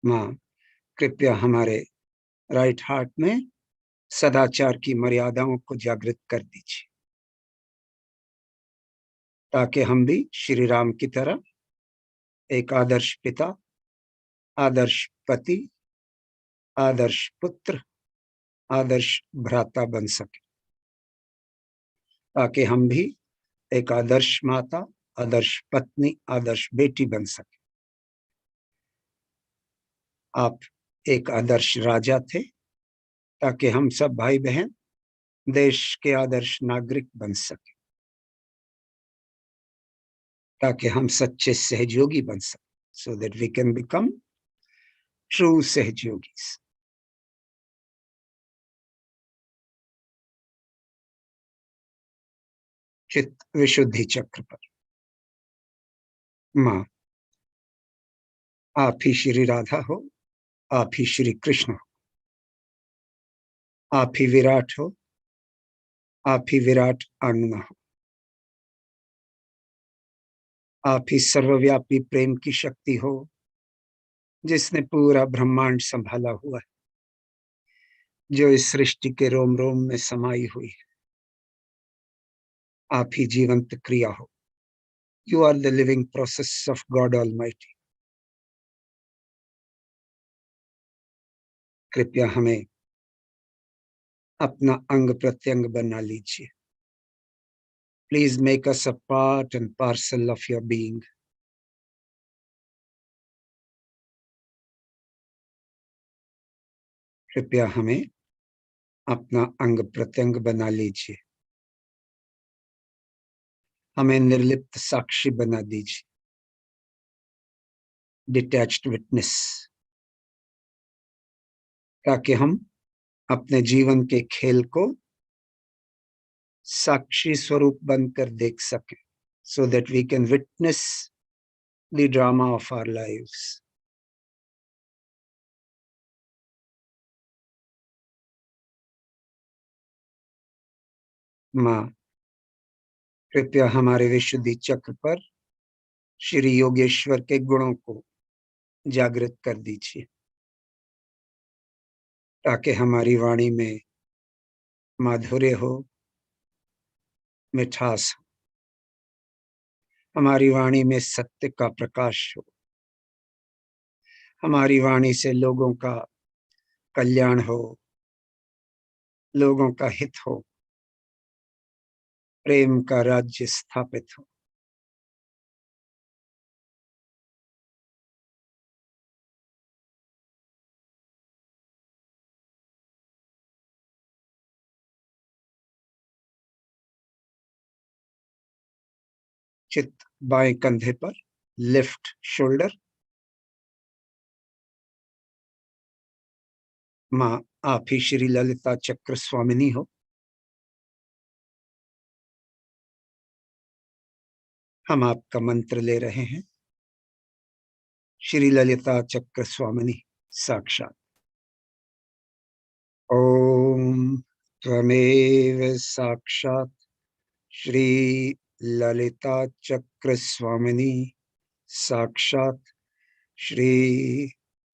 माँ, कृपया हमारे राइट हार्ट में सदाचार की मर्यादाओं को जागृत कर दीजिए, ताकि हम भी श्री राम की तरह एक आदर्श पिता, आदर्श पति, आदर्श पुत्र, आदर्श भ्राता बन सके, ताकि हम भी एक आदर्श माता, आदर्श पत्नी, आदर्श बेटी बन सके। आप एक आदर्श राजा थे, ताकि हम सब भाई बहन देश के आदर्श नागरिक बन सके, ताकि हम सच्चे सहयोगी बन सके, so that we can become true सहयोगीज। चित्त विशुद्धि चक्र पर माँ, आप ही श्री राधा हो, आप ही श्री कृष्ण हो, आप ही विराट हो, आप ही विराट आत्मा हो, आप ही सर्वव्यापी प्रेम की शक्ति हो, जिसने पूरा ब्रह्मांड संभाला हुआ है, जो इस सृष्टि के रोम रोम में समाई हुई है। आप ही जीवंत क्रिया हो। You are the living process of God almighty. कृपया हमें अपना अंग प्रत्यंग बना लीजिए। Please make us a part and parcel of your being. कृपया हमें अपना अंग प्रत्यंग बना लीजिए। हमें निर्लिप्त साक्षी बना दीजिए, डिटैच्ड विटनेस, ताकि हम अपने जीवन के खेल को साक्षी स्वरूप बनकर देख सके, so that we can witness the drama of our lives. माँ, कृपया हमारे विशुद्धि चक्र पर श्री योगेश्वर के गुणों को जागृत कर दीजिए, ताकि हमारी वाणी में माधुर्य हो, मिठास हो, हमारी वाणी में सत्य का प्रकाश हो, हमारी वाणी से लोगों का कल्याण हो, लोगों का हित हो, प्रेम का राज्य स्थापित हो। चित्त बाएं कंधे पर, लेफ्ट शोल्डर। माँ, आप ही श्री ललिता चक्र स्वामिनी हो। हम आपका मंत्र ले रहे हैं। श्री ललिता चक्र स्वामिनी साक्षात। ओम त्वमेव साक्षात श्री ललिता चक्र स्वामिनी साक्षात श्री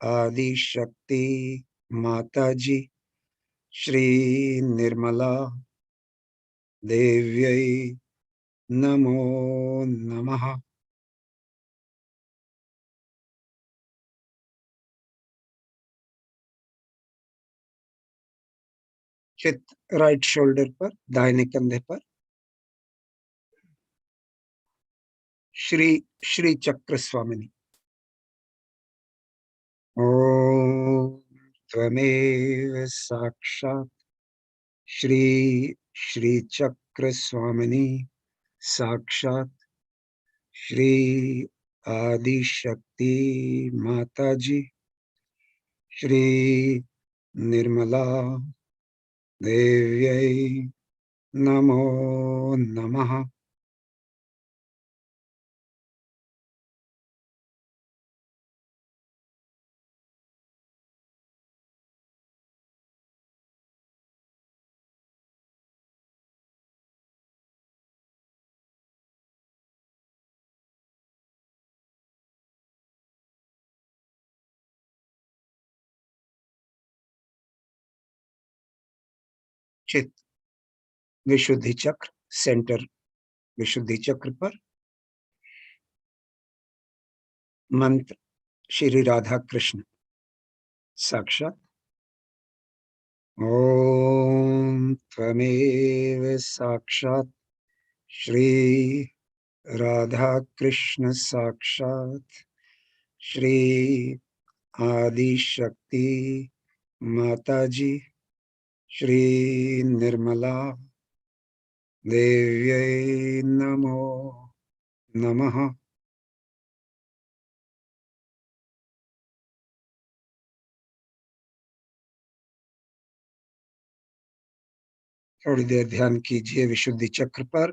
आदि शक्ति माता जी श्री निर्मला देव्यै नमो नमः। चित्त राइट शोल्डर पर, दाहिने कंधे पर। श्री श्री चक्र स्वामिनी। ओम त्वमेव साक्षात श्री श्री चक्र स्वामिनी साक्षात श्री आदि शक्ति माता जी श्री निर्मला देव्यै नमो नमः। चित्त विशुद्धि चक्र सेंटर, विशुद्धि चक्र पर मंत्र श्री राधा कृष्ण साक्षात। ॐ त्वमेव साक्षात् श्री राधा कृष्ण साक्षात् श्री आदि शक्ति माता जी श्री निर्मला देव्यै नमो नमः। थोड़ी देर ध्यान कीजिए विशुद्धि चक्र पर।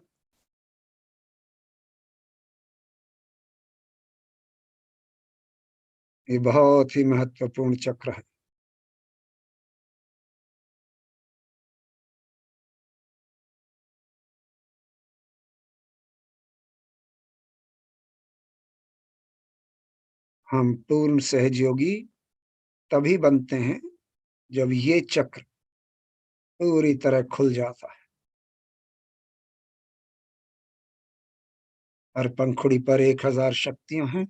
ये बहुत ही महत्वपूर्ण चक्र है। हम पूर्ण सहजयोगी तभी बनते हैं जब ये चक्र पूरी तरह खुल जाता है। हर पंखुड़ी पर 1000 शक्तियां हैं,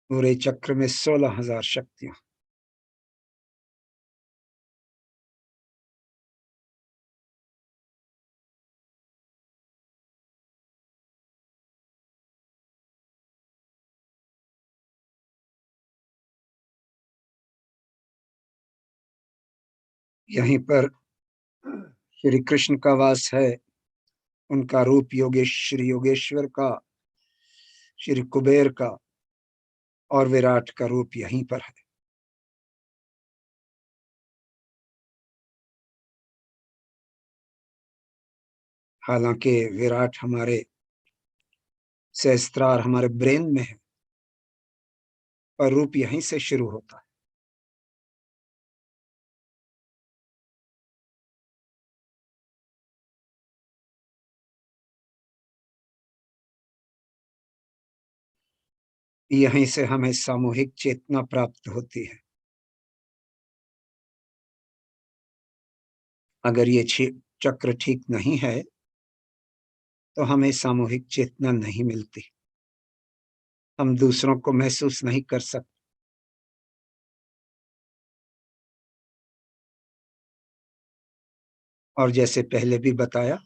पूरे चक्र में 16,000 शक्तियां। यहीं पर श्री कृष्ण का वास है। उनका रूप श्री योगेश्वर का, श्री कुबेर का और विराट का रूप यहीं पर है। हालांकि विराट हमारे सहस्त्रार, हमारे ब्रेन में है, पर रूप यहीं से शुरू होता है। यहीं से हमें सामूहिक चेतना प्राप्त होती है। अगर ये चक्र ठीक नहीं है तो हमें सामूहिक चेतना नहीं मिलती, हम दूसरों को महसूस नहीं कर सकते। और जैसे पहले भी बताया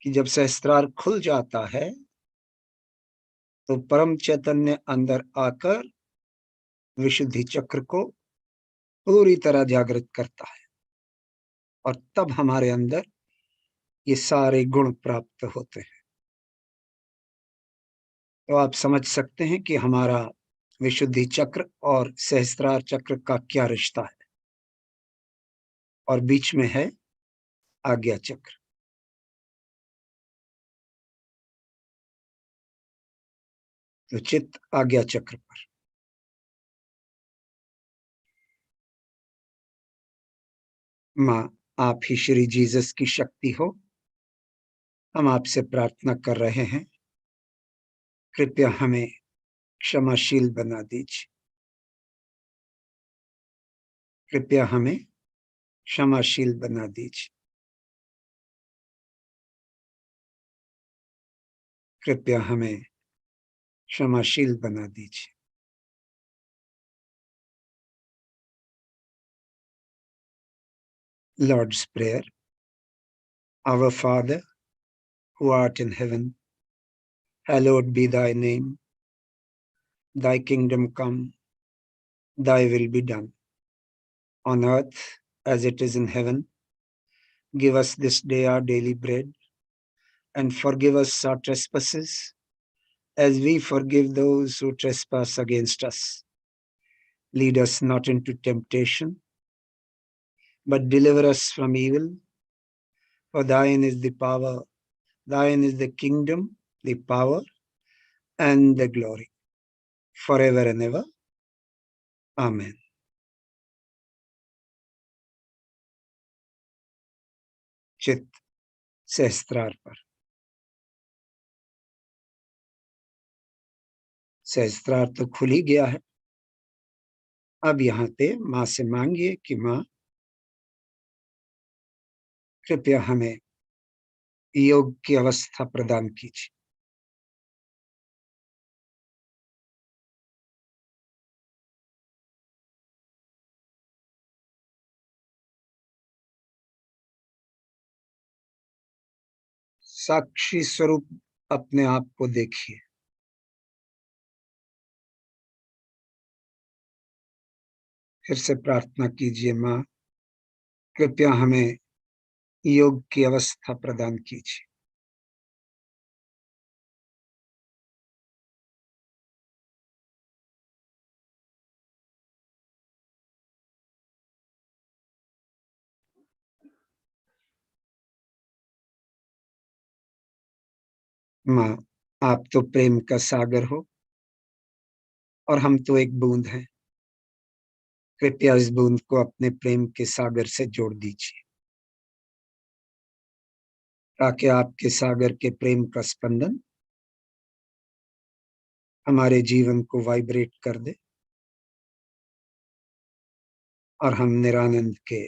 कि जब सहस्त्रार खुल जाता है तो परम चैतन्य अंदर आकर विशुद्धि चक्र को पूरी तरह जागृत करता है और तब हमारे अंदर ये सारे गुण प्राप्त होते हैं। तो आप समझ सकते हैं कि हमारा विशुद्धि चक्र और सहस्त्रार चक्र का क्या रिश्ता है। और बीच में है आज्ञा चक्र। तो चित्त आज्ञा चक्र पर। माँ, आप ही श्री जीसस की शक्ति हो। हम आपसे प्रार्थना कर रहे हैं, कृपया हमें क्षमाशील बना दीजिए। कृपया हमें क्षमाशील बना दीजिए। कृपया हमें क्षमाशील बना दीजिए। Lord's Prayer. Our Father, who art in heaven, hallowed be thy name. Thy kingdom come, thy will be done, on earth as it is in heaven. Give us this day our daily bread, and forgive us our trespasses, as we forgive those who trespass against us. Lead us not into temptation, but deliver us from evil. For thine is the power, thine is the kingdom, the power, and the glory, forever and ever. Amen. चित्त सहस्त्रार पर। सहस्त्रार तो खुल ही गया है। अब यहाँ पे माँ से मांगिए कि माँ, कृपया हमें योग की अवस्था प्रदान कीजिए। साक्षी स्वरूप अपने आप को देखिए। फिर से प्रार्थना कीजिए, माँ कृपया हमें योग की अवस्था प्रदान कीजिए। माँ आप तो प्रेम का सागर हो और हम तो एक बूंद हैं। कृपया इस बूंद को अपने प्रेम के सागर से जोड़ दीजिए, ताकि आपके सागर के प्रेम का स्पंदन हमारे जीवन को वाइब्रेट कर दे और हम निरानंद के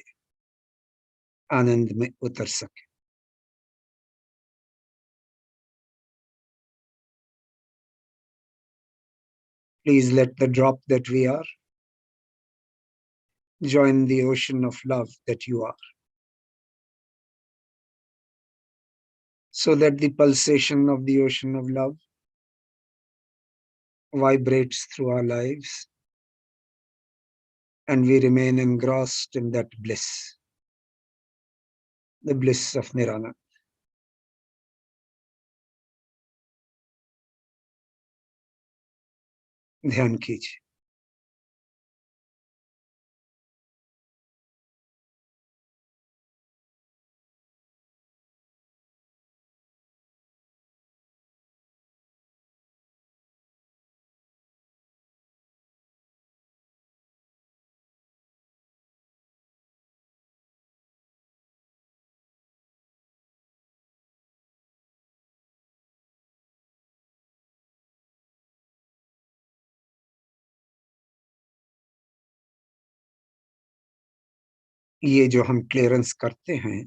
आनंद में उतर सके। Please let the drop that we are join the ocean of love that you are, so that the pulsation of the ocean of love vibrates through our lives and we remain engrossed in that bliss, the bliss of Nirana. ध्यान कीजिए। ये जो हम clearance करते हैं,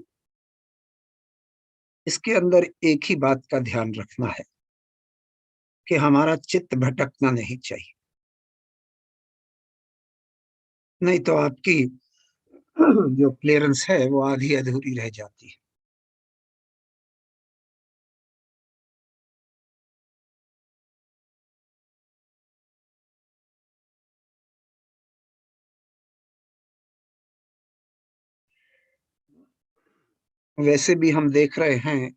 इसके अंदर एक ही बात का ध्यान रखना है कि हमारा चित्त भटकना नहीं चाहिए, नहीं तो आपकी जो क्लियरेंस है वो आधी अधूरी रह जाती है। वैसे भी हम देख रहे हैं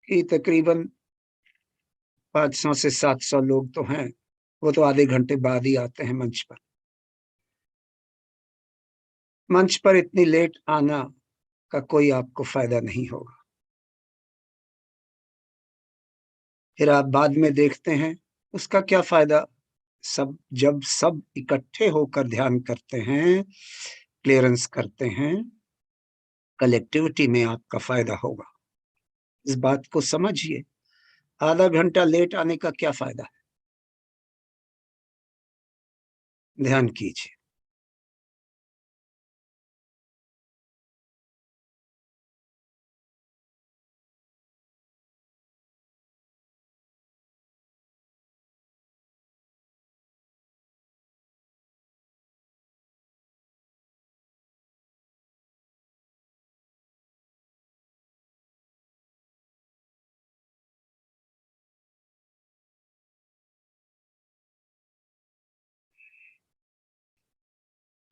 कि तकरीबन 500 से 700 लोग तो हैं, वो तो आधे घंटे बाद ही आते हैं मंच पर। मंच पर इतनी लेट आना का कोई आपको फायदा नहीं होगा। फिर आप बाद में देखते हैं, उसका क्या फायदा। जब सब इकट्ठे होकर ध्यान करते हैं, क्लियरेंस करते हैं, कलेक्टिविटी में आपका फायदा होगा। इस बात को समझिए। आधा घंटा लेट आने का क्या फायदा है। ध्यान कीजिए।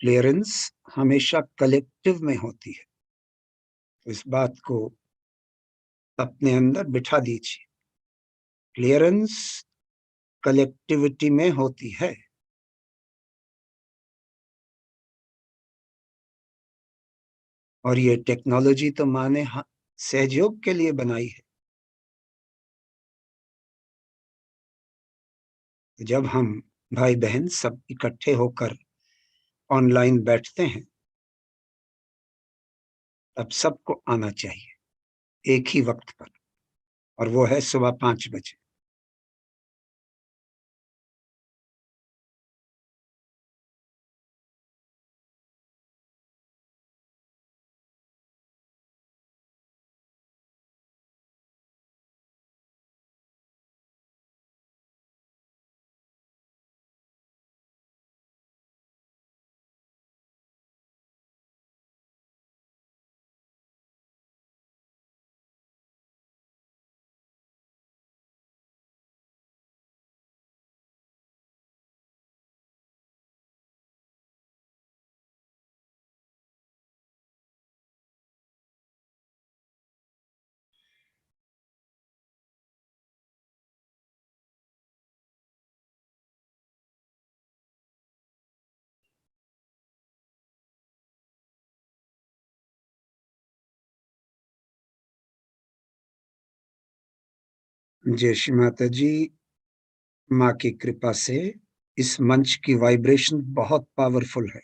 क्लियरेंस हमेशा कलेक्टिव में होती है, तो इस बात को अपने अंदर बिठा दीजिए। क्लियरेंस कलेक्टिविटी में होती है। और ये टेक्नोलॉजी तो माने सहयोग के लिए बनाई है। जब हम भाई बहन सब इकट्ठे होकर ऑनलाइन बैठते हैं, तब सबको आना चाहिए एक ही वक्त पर, और वो है सुबह 5 बजे। जय श्री माता जी। माँ की कृपा से इस मंच की वाइब्रेशन बहुत पावरफुल है,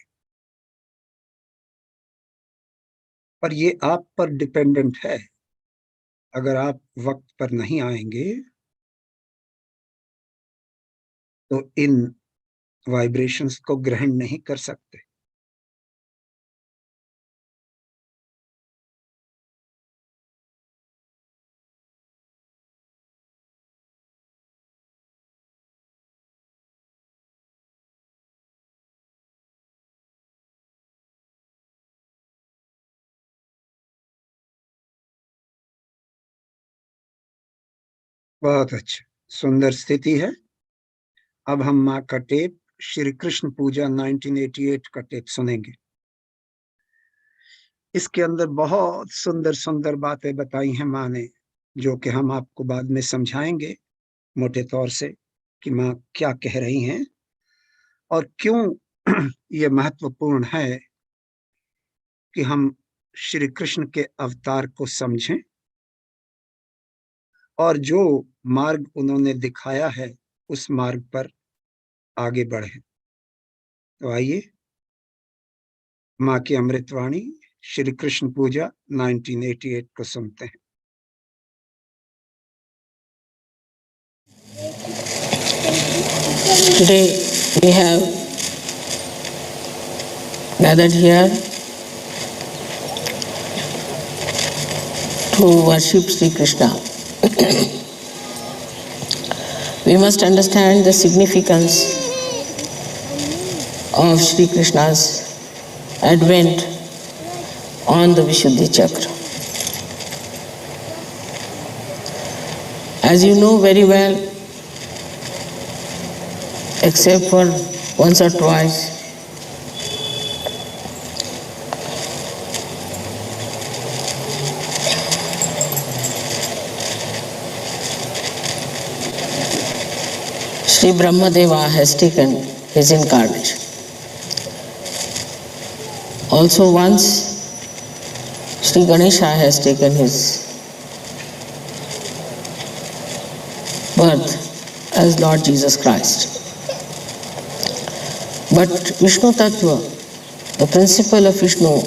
पर ये आप पर डिपेंडेंट है। अगर आप वक्त पर नहीं आएंगे तो इन वाइब्रेशंस को ग्रहण नहीं कर सकते। बहुत अच्छा, सुंदर स्थिति है। अब हम माँ का टेप श्री कृष्ण पूजा 1988 का टेप सुनेंगे। इसके अंदर बहुत सुंदर सुंदर बातें बताई हैं माँ ने, जो कि हम आपको बाद में समझाएंगे मोटे तौर से कि माँ क्या कह रही हैं और क्यों ये महत्वपूर्ण है कि हम श्री कृष्ण के अवतार को समझें और जो मार्ग उन्होंने दिखाया है उस मार्ग पर आगे बढ़े। तो आइए माँ की अमृतवाणी श्री कृष्ण पूजा 1988 को सुनते हैं। Today we have gathered here to worship Sri Krishna. We must understand the significance of Sri Krishna's advent on the Vishuddhi Chakra. As you know very well, except for once or twice, Sri Brahmadeva has taken his incarnation. Also once Sri Ganesha has taken his birth as Lord Jesus Christ. But Vishnu Tattva, the principle of Vishnu,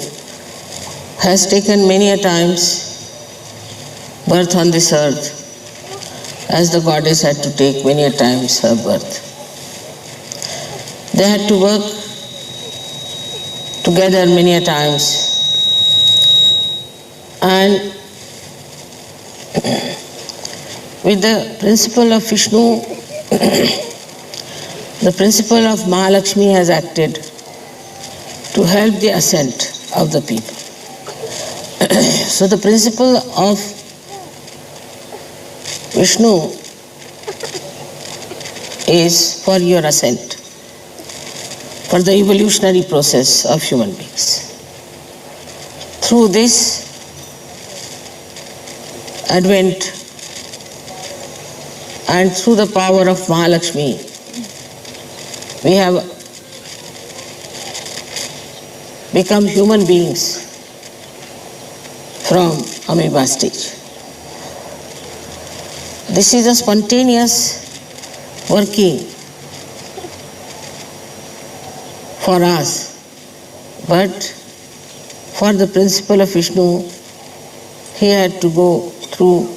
has taken many a times birth on this earth, as the goddess had to take many a times her birth. They had to work together many a times, and with the principle of Vishnu, the principle of Mahalakshmi has acted to help the ascent of the people. So the principle of Vishnu is for your ascent, for the evolutionary process of human beings. Through this advent and through the power of Mahalakshmi, we have become human beings from amoeba stage. This is a spontaneous working for us, but for the principle of Vishnu, he had to go through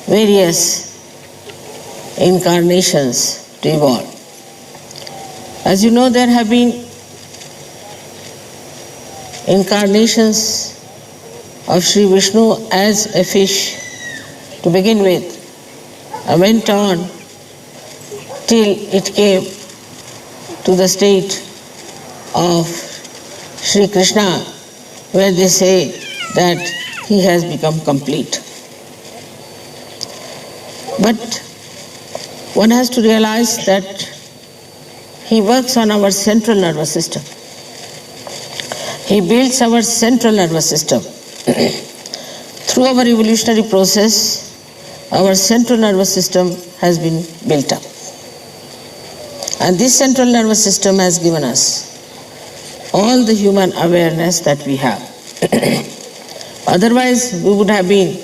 various incarnations to evolve. As you know, there have been incarnations of Sri Vishnu as a fish to begin with, and went on till it came to the state of Sri Krishna, where they say that he has become complete. But one has to realize that he works on our central nervous system. He builds our central nervous system. Through our evolutionary process, our central nervous system has been built up. And this central nervous system has given us all the human awareness that we have. Otherwise, we would have been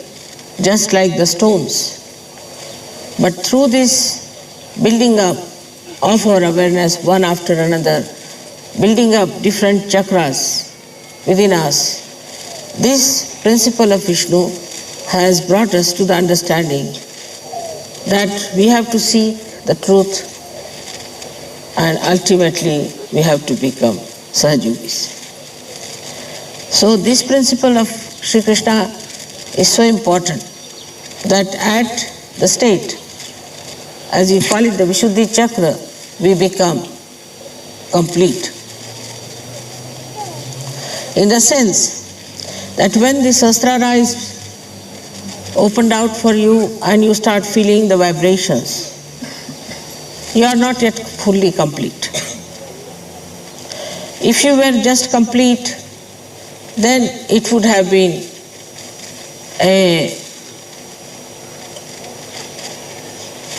just like the stones But through this building up of our awareness one after another, building up different chakras within us, this principle of Vishnu has brought us to the understanding that we have to see the truth and ultimately we have to become Sahajyogis. So this principle of Sri Krishna is so important that at the state, as we call it the Vishuddhi Chakra, we become complete. In the sense that when the Sahasrara is opened out for you and you start feeling the vibrations, you are not yet fully complete. If you were just complete, then it would have been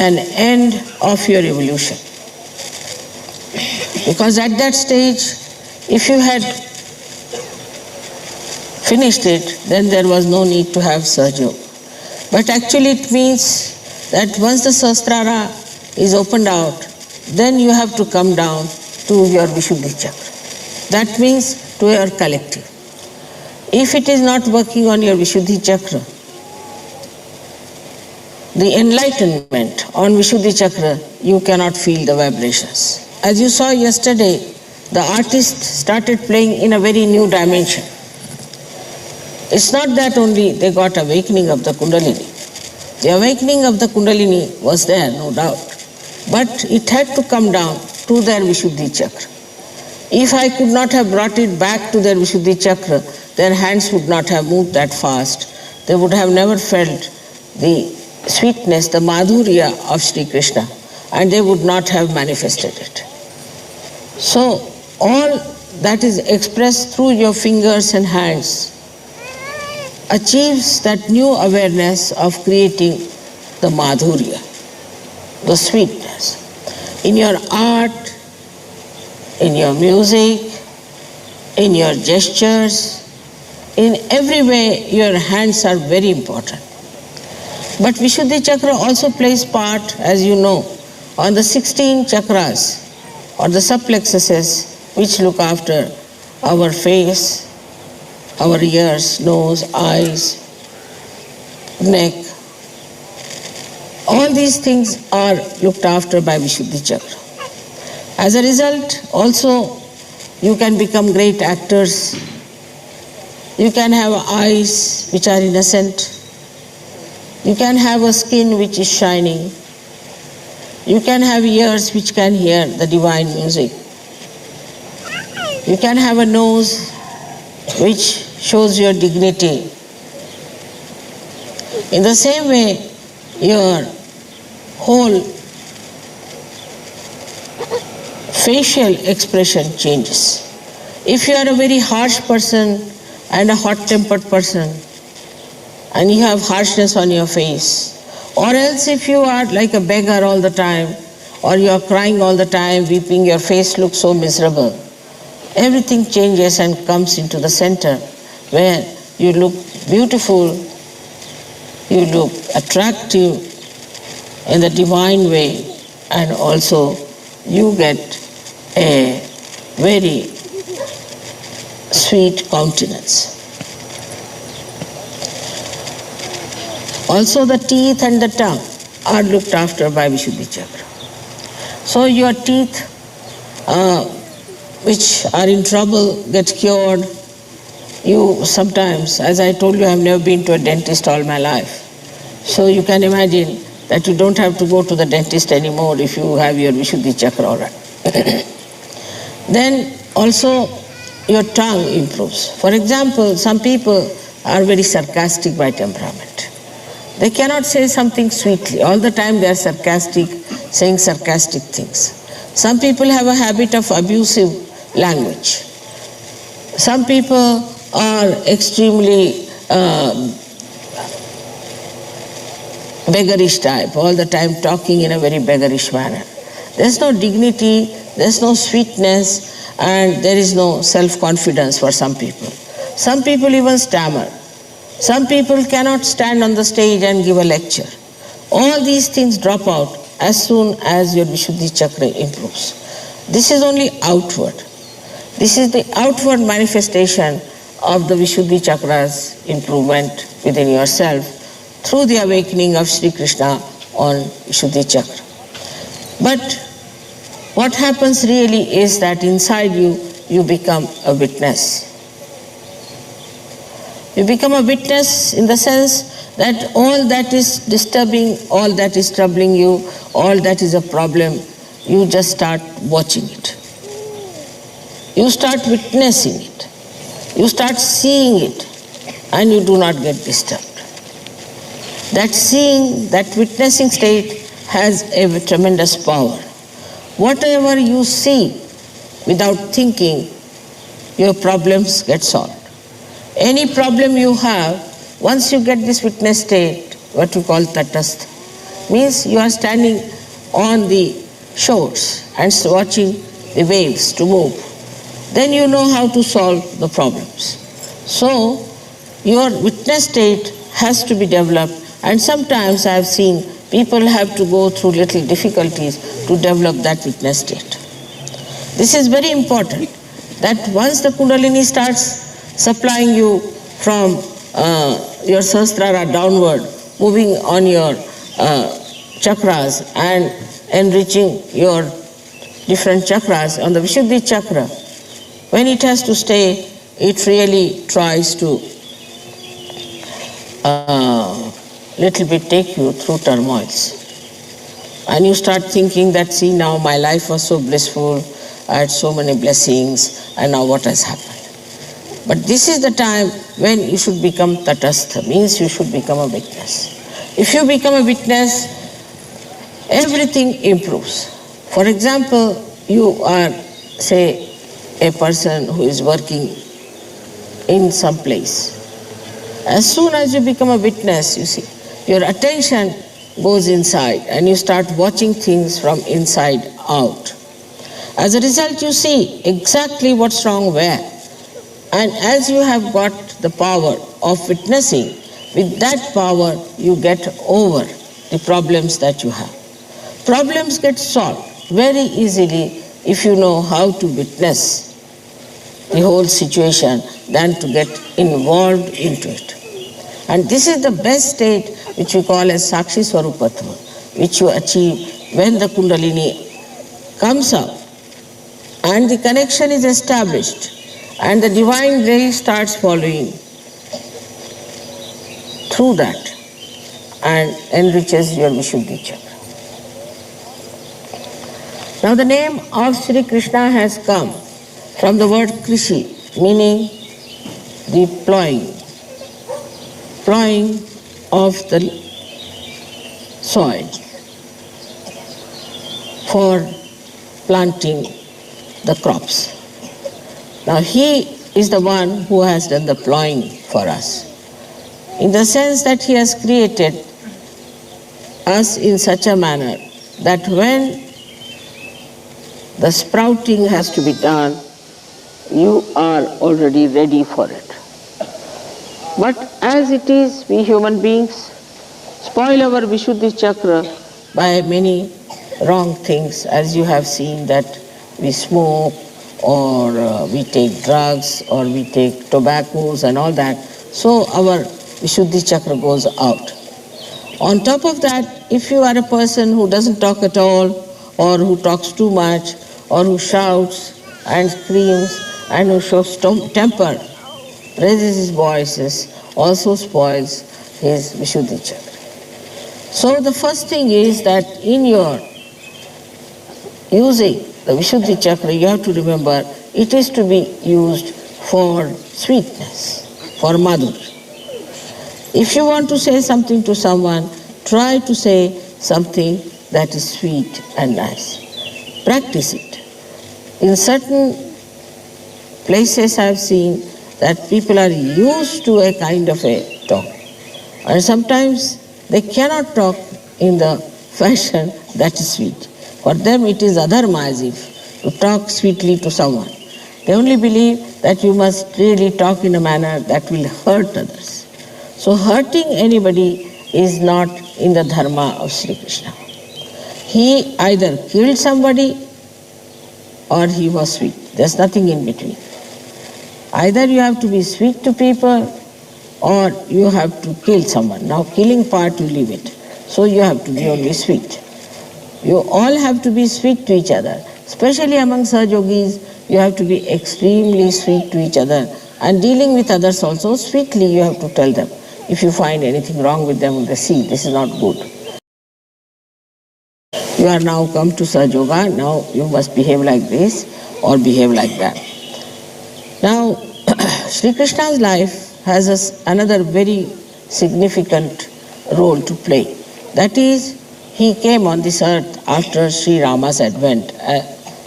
an end of your evolution. Because at that stage, if you had finished it, then there was no need to have Sahaja. But actually it means that once the Sahasrara is opened out, then you have to come down to your Vishuddhi Chakra. That means to your collective. If it is not working on your Vishuddhi Chakra, the enlightenment on Vishuddhi Chakra, you cannot feel the vibrations. As you saw yesterday, the artist started playing in a very new dimension. It's not that only they got awakening of the Kundalini. The awakening of the Kundalini was there, no doubt. But it had to come down to their Vishuddhi Chakra. If I could not have brought it back to their Vishuddhi Chakra, their hands would not have moved that fast. They would have never felt the sweetness, the madhurya of Sri Krishna, and they would not have manifested it. So, all that is expressed through your fingers and hands achieves that new awareness of creating the madhurya, the sweetness. In your art, in your music, in your gestures, in every way your hands are very important. But Vishuddhi Chakra also plays part, as you know, on the 16 chakras or the subplexuses which look after our face, our ears, nose, eyes, neck. All these things are looked after by Vishuddhi Chakra. As a result, also, you can become great actors. You can have eyes which are innocent. You can have a skin which is shining. You can have ears which can hear the divine music. You can have a nose which shows your dignity. In the same way, your whole facial expression changes. If you are a very harsh person and a hot-tempered person, and you have harshness on your face, or else if you are like a beggar all the time, or you are crying all the time, weeping, your face looks so miserable, everything changes and comes into the center where you look beautiful, you look attractive in the divine way, and also you get a very sweet countenance. Also the teeth and the tongue are looked after by Vishuddhi Chakra. So your teeth which are in trouble get cured. You sometimes, as I told you, I have never been to a dentist all my life. So you can imagine that you don't have to go to the dentist anymore if you have your Vishuddhi Chakra all right. Then also your tongue improves. For example, some people are very sarcastic by temperament. They cannot say something sweetly. All the time they are sarcastic, saying sarcastic things. Some people have a habit of abusive language. Some people are extremely beggarish type, all the time talking in a very beggarish manner. There's no dignity, there's no sweetness, and there is no self-confidence for some people. Some people even stammer. Some people cannot stand on the stage and give a lecture. All these things drop out as soon as your Vishuddhi chakra improves. This is only outward. This is the outward manifestation of the Vishuddhi chakra's improvement within yourself through the awakening of Sri Krishna on Vishuddhi chakra. But what happens really is that inside you become a witness. You become a witness in the sense that all that is disturbing, all that is troubling you, all that is a problem, you just start watching it. You start witnessing it. You start seeing it, and you do not get disturbed. That seeing, that witnessing state has a tremendous power. Whatever you see without thinking, your problems get solved. Any problem you have, once you get this witness state, what we call tatastha, means you are standing on the shores and watching the waves to move. Then you know how to solve the problems. So your witness state has to be developed, and sometimes I have seen people have to go through little difficulties to develop that witness state. This is very important, that once the Kundalini starts supplying you from your Sahasrara downward, moving on your chakras and enriching your different chakras on the Vishuddhi chakra, when it has to stay, it really tries to little bit take you through turmoils. And you start thinking that, see, now my life was so blissful, I had so many blessings, and now what has happened? But this is the time when you should become tatastha, means you should become a witness. If you become a witness, everything improves. For example, you are, say, a person who is working in some place. As soon as you become a witness, you see, your attention goes inside and you start watching things from inside out. As a result, you see exactly what's wrong where. And as you have got the power of witnessing, with that power you get over the problems that you have. Problems get solved very easily if you know how to witness the whole situation than to get involved into it. And this is the best state which we call as Sakshi Swarupatva, which you achieve when the Kundalini comes up and the connection is established and the divine ray starts following through that and enriches your Vishuddhi chakra. Now the name of Sri Krishna has come from the word Krishi, meaning the plowing of the soil for planting the crops. Now he is the one who has done the plowing for us, in the sense that he has created us in such a manner that when the sprouting has to be done, you are already ready for it. But as it is, we human beings spoil our Vishuddhi chakra by many wrong things, as you have seen that we smoke or we take drugs or we take tobaccos and all that. So our Vishuddhi chakra goes out. On top of that, if you are a person who doesn't talk at all, or who talks too much, or who shouts and screams and who shows temper, raises his voices, also spoils his Vishuddhi chakra. So the first thing is that in your using the Vishuddhi chakra, you have to remember it is to be used for sweetness, for madhurya. If you want to say something to someone, try to say something that is sweet and nice. Practice it. In certain places I have seen that people are used to a kind of a talk. And sometimes they cannot talk in the fashion that is sweet. For them it is adharma, as if to talk sweetly to someone. They only believe that you must really talk in a manner that will hurt others. So hurting anybody is not in the dharma of Sri Krishna. He either killed somebody or he was sweet. There's nothing in between. Either you have to be sweet to people or you have to kill someone. Now killing part you leave it. So you have to be only sweet. You all have to be sweet to each other. Especially among Sahajogis, you have to be extremely sweet to each other. And dealing with others also, sweetly you have to tell them. If you find anything wrong with them, they see this is not good. You are now come to Sahaja, now you must behave like this or behave like that. Now, Sri Krishna's life has another very significant role to play. That is, he came on this earth after Sri Rama's advent,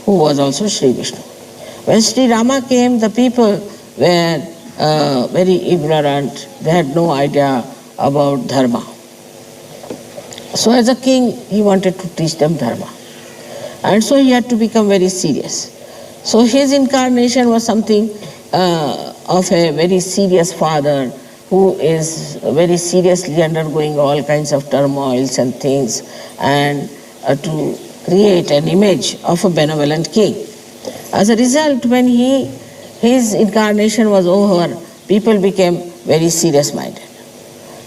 who was also Sri Vishnu. When Sri Rama came, the people were very ignorant. They had no idea about dharma. So as a king, he wanted to teach them dharma. And so he had to become very serious. So his incarnation was something of a very serious father who is very seriously undergoing all kinds of turmoils and things, and to create an image of a benevolent king. As a result, when his incarnation was over, people became very serious-minded.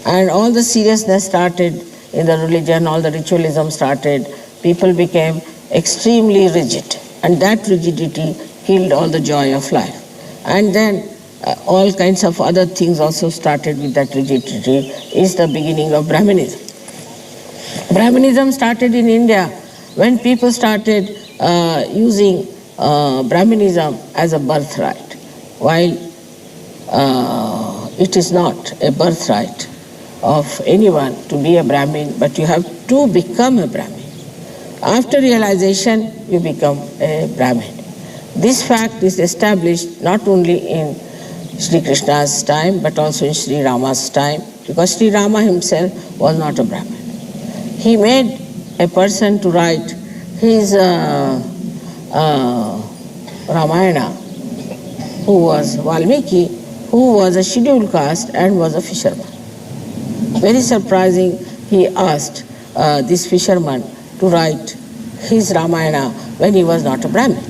And all the seriousness started in the religion, all the ritualism started, people became extremely rigid. And that rigidity killed all the joy of life. And then all kinds of other things also started with that rigidity, is the beginning of Brahmanism. Brahmanism started in India when people started using Brahmanism as a birthright, while it is not a birthright of anyone to be a Brahmin, but you have to become a Brahmin. After realization, you become a Brahmin. This fact is established not only in Sri Krishna's time, but also in Sri Rama's time, because Sri Rama himself was not a Brahmin. He made a person to write his Ramayana, who was Valmiki, who was a scheduled caste and was a fisherman. Very surprising, he asked this fisherman to write his Ramayana when he was not a Brahmin.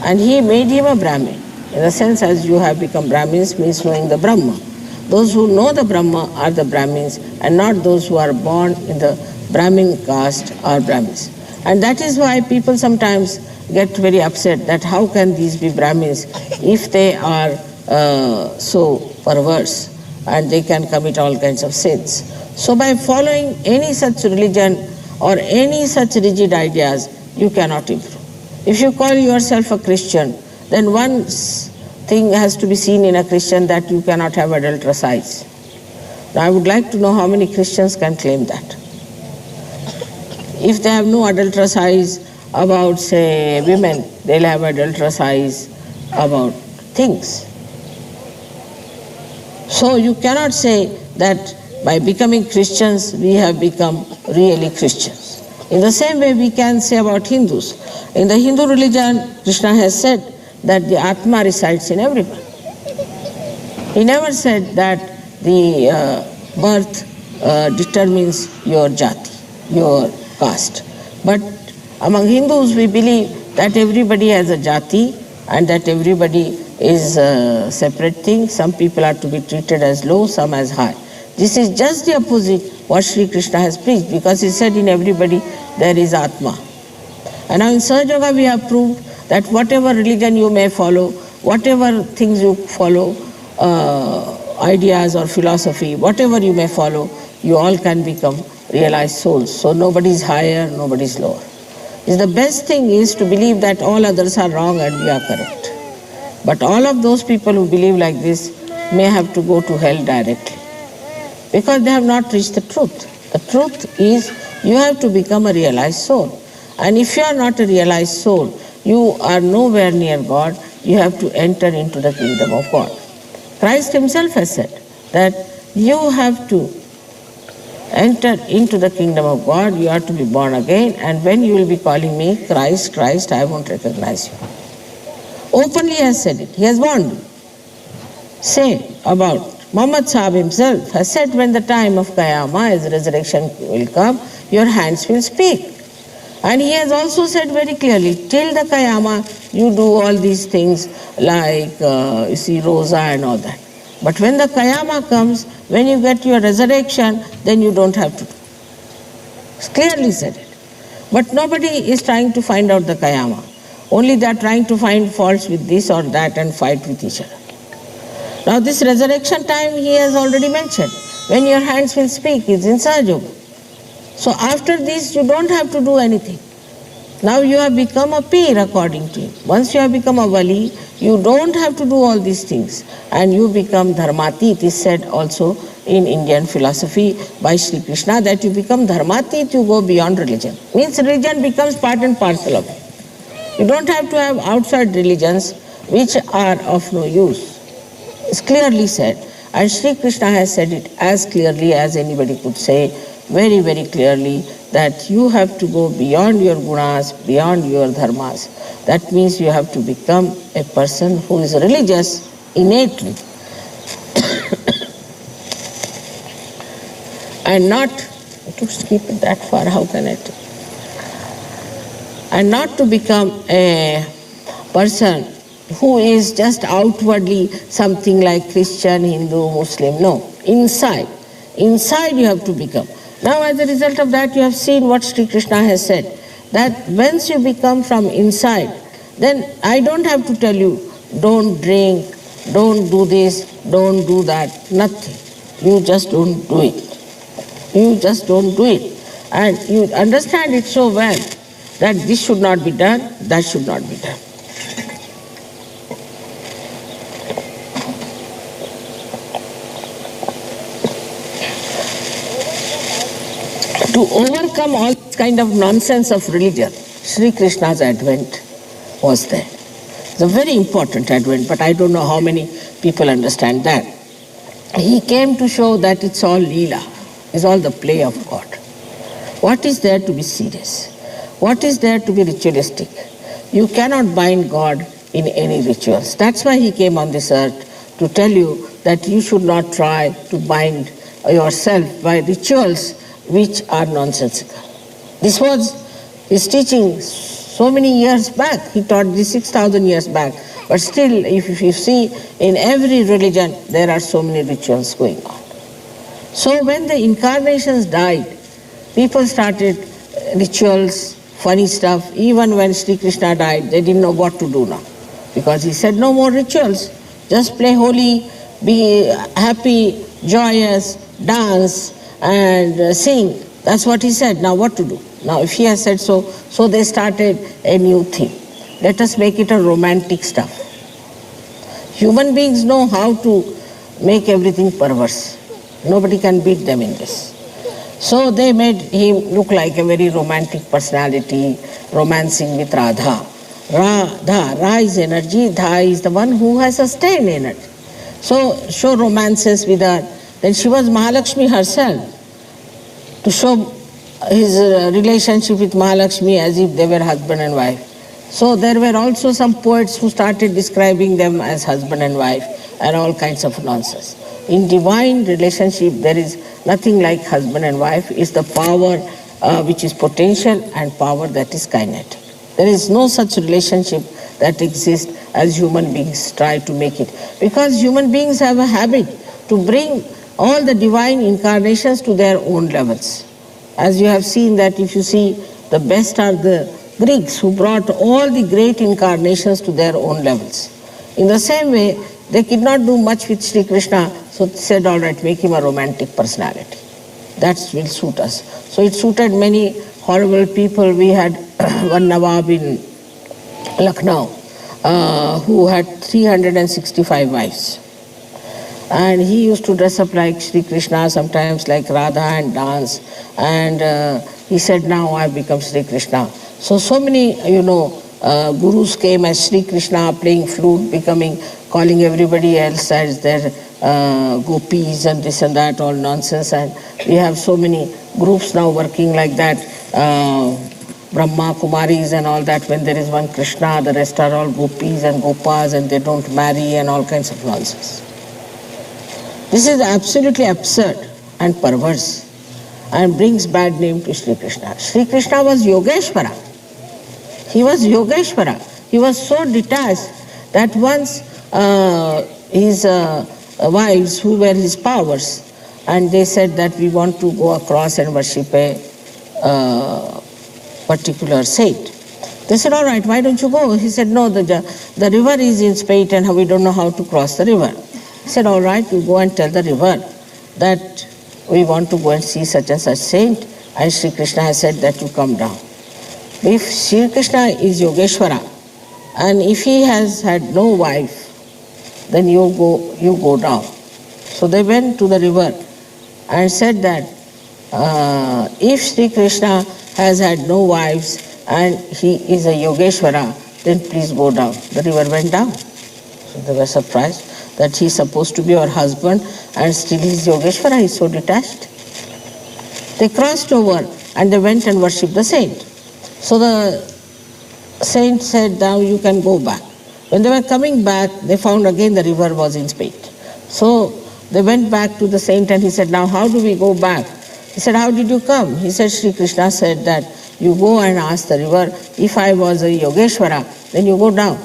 And he made him a Brahmin. In the sense, as you have become Brahmins means knowing the Brahma. Those who know the Brahma are the Brahmins, and not those who are born in the Brahmin caste are Brahmins. And that is why people sometimes get very upset that how can these be Brahmins if they are so perverse and they can commit all kinds of sins. So by following any such religion or any such rigid ideas, you cannot improve. If you call yourself a Christian, then one thing has to be seen in a Christian, that you cannot have adulterous eyes. Now I would like to know how many Christians can claim that. If they have no adulterous eyes about, say, women, they'll have adulterous eyes about things. So you cannot say that by becoming Christians, we have become really Christians. In the same way we can say about Hindus. In the Hindu religion, Krishna has said that the Atma resides in everyone. He never said that the birth determines your jati, your caste. But among Hindus we believe that everybody has a jati and that everybody is a separate thing. Some people are to be treated as low, some as high. This is just the opposite what Sri Krishna has preached, because he said in everybody there is Atma. And now in SahajaYoga we have proved that whatever religion you may follow, whatever things you follow, ideas or philosophy, whatever you may follow, you all can become realized souls. So nobody is higher, nobody is lower. The best thing is to believe that all others are wrong and we are correct. But all of those people who believe like this may have to go to hell directly, because they have not reached the truth. The truth is you have to become a realized soul. And if you are not a realized soul, you are nowhere near God. You have to enter into the kingdom of God. Christ himself has said that you have to enter into the kingdom of God, you have to be born again, and when you will be calling me, Christ, Christ, I won't recognize you. Openly has said it. He has warned you. Say about Muhammad Sahib himself has said, when the time of Qiyamah, as resurrection will come, your hands will speak. And he has also said very clearly, till the Qiyamah, you do all these things like, you see, Rosa and all that. But when the Qiyamah comes, when you get your resurrection, then you don't have to do. It's clearly said it. But nobody is trying to find out the Qiyamah. Only they are trying to find faults with this or that and fight with each other. Now this resurrection time he has already mentioned. When your hands will speak, it's in Sahaja. So after this you don't have to do anything. Now you have become a peer according to him. Once you have become a wali, you don't have to do all these things. And you become dharmati. It is said also in Indian philosophy by Sri Krishna that you become dharmati, you go beyond religion. Means religion becomes part and parcel of it. You don't have to have outside religions which are of no use. It's clearly said. And Sri Krishna has said it as clearly as anybody could say, very, very clearly, that you have to go beyond your gunas, beyond your dharmas. That means you have to become a person who is religious innately. And not to skip it that far, how can I do? And not to become a person who is just outwardly something like Christian, Hindu, Muslim. No, inside you have to become. Now as a result of that, you have seen what Sri Krishna has said, that once you become from inside, then I don't have to tell you, don't drink, don't do this, don't do that, nothing. You just don't do it. You just don't do it. And you understand it so well that this should not be done, that should not be done. To overcome all this kind of nonsense of religion, Sri Krishna's advent was there. It's a very important advent, but I don't know how many people understand that. He came to show that it's all Leela, it's all the play of God. What is there to be serious? What is there to be ritualistic? You cannot bind God in any rituals. That's why he came on this earth, to tell you that you should not try to bind yourself by rituals which are nonsensical. This was his teaching so many years back. He taught this 6,000 years back. But still, if you see, in every religion, there are so many rituals going on. So when the incarnations died, people started rituals, funny stuff. Even when Sri Krishna died, they didn't know what to do now. Because he said, no more rituals. Just play holy, be happy, joyous, dance, and sing. That's what he said. Now what to do? Now if he has said so, so they started a new thing. Let us make it a romantic stuff. Human beings know how to make everything perverse. Nobody can beat them in this. So they made him look like a very romantic personality, romancing with Radha. Ra is energy, Dha is the one who has sustained energy. So show romances with her. Then she was Mahalakshmi herself, to show his relationship with Mahalakshmi as if they were husband and wife. So there were also some poets who started describing them as husband and wife and all kinds of nonsense. In divine relationship, there is nothing like husband and wife. It's the power which is potential and power that is kinetic. There is no such relationship that exists as human beings try to make it. Because human beings have a habit to bring all the divine incarnations to their own levels. As you have seen that if you see, the best are the Greeks who brought all the great incarnations to their own levels. In the same way, they could not do much with Sri Krishna, so they said, all right, make him a romantic personality. That will suit us. So it suited many horrible people. We had one Nawab in Lucknow who had 365 wives. And he used to dress up like Sri Krishna, sometimes like Radha, and dance. And he said, now I've become Sri Krishna. So many, gurus came as Sri Krishna, playing flute, calling everybody else as their gopis and this and that, all nonsense. And we have so many groups now working like that, Brahma, Kumaris and all that. When there is one Krishna, the rest are all gopis and gopas and they don't marry and all kinds of nonsense. This is absolutely absurd and perverse and brings bad name to Sri Krishna. Sri Krishna was Yogeshwara. He was Yogeshwara. He was so detached that once his wives, who were his powers, and they said that we want to go across and worship a particular saint. They said, all right, why don't you go? He said, no, the river is in spate and we don't know how to cross the river. He said, all right, you go and tell the river that we want to go and see such and such saint, and Sri Krishna has said that you come down. If Sri Krishna is Yogeshwara, and if he has had no wife, then you go down. So they went to the river and said that if Sri Krishna has had no wives and he is a Yogeshwara, then please go down. The river went down. So they were surprised that he is supposed to be our husband and still he is Yogeshwara, he is so detached. They crossed over and they went and worshipped the saint. So the saint said, now you can go back. When they were coming back, they found again the river was in spate. So they went back to the saint and he said, now how do we go back? He said, how did you come? He said, Sri Krishna said that you go and ask the river, if I was a Yogeshwara, then you go down.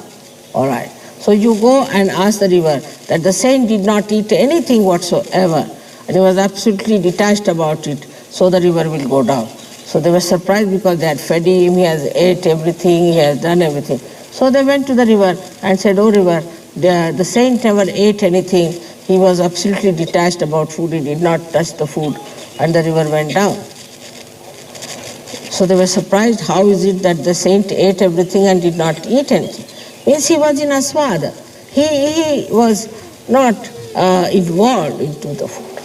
All right. So you go and ask the river that the saint did not eat anything whatsoever and he was absolutely detached about it, so the river will go down. So they were surprised because they had fed him, he has ate everything, he has done everything. So they went to the river and said, oh river, the saint never ate anything, he was absolutely detached about food, he did not touch the food, and the river went down. So they were surprised, how is it that the saint ate everything and did not eat anything? Means he was in aswada. He was not involved into the food.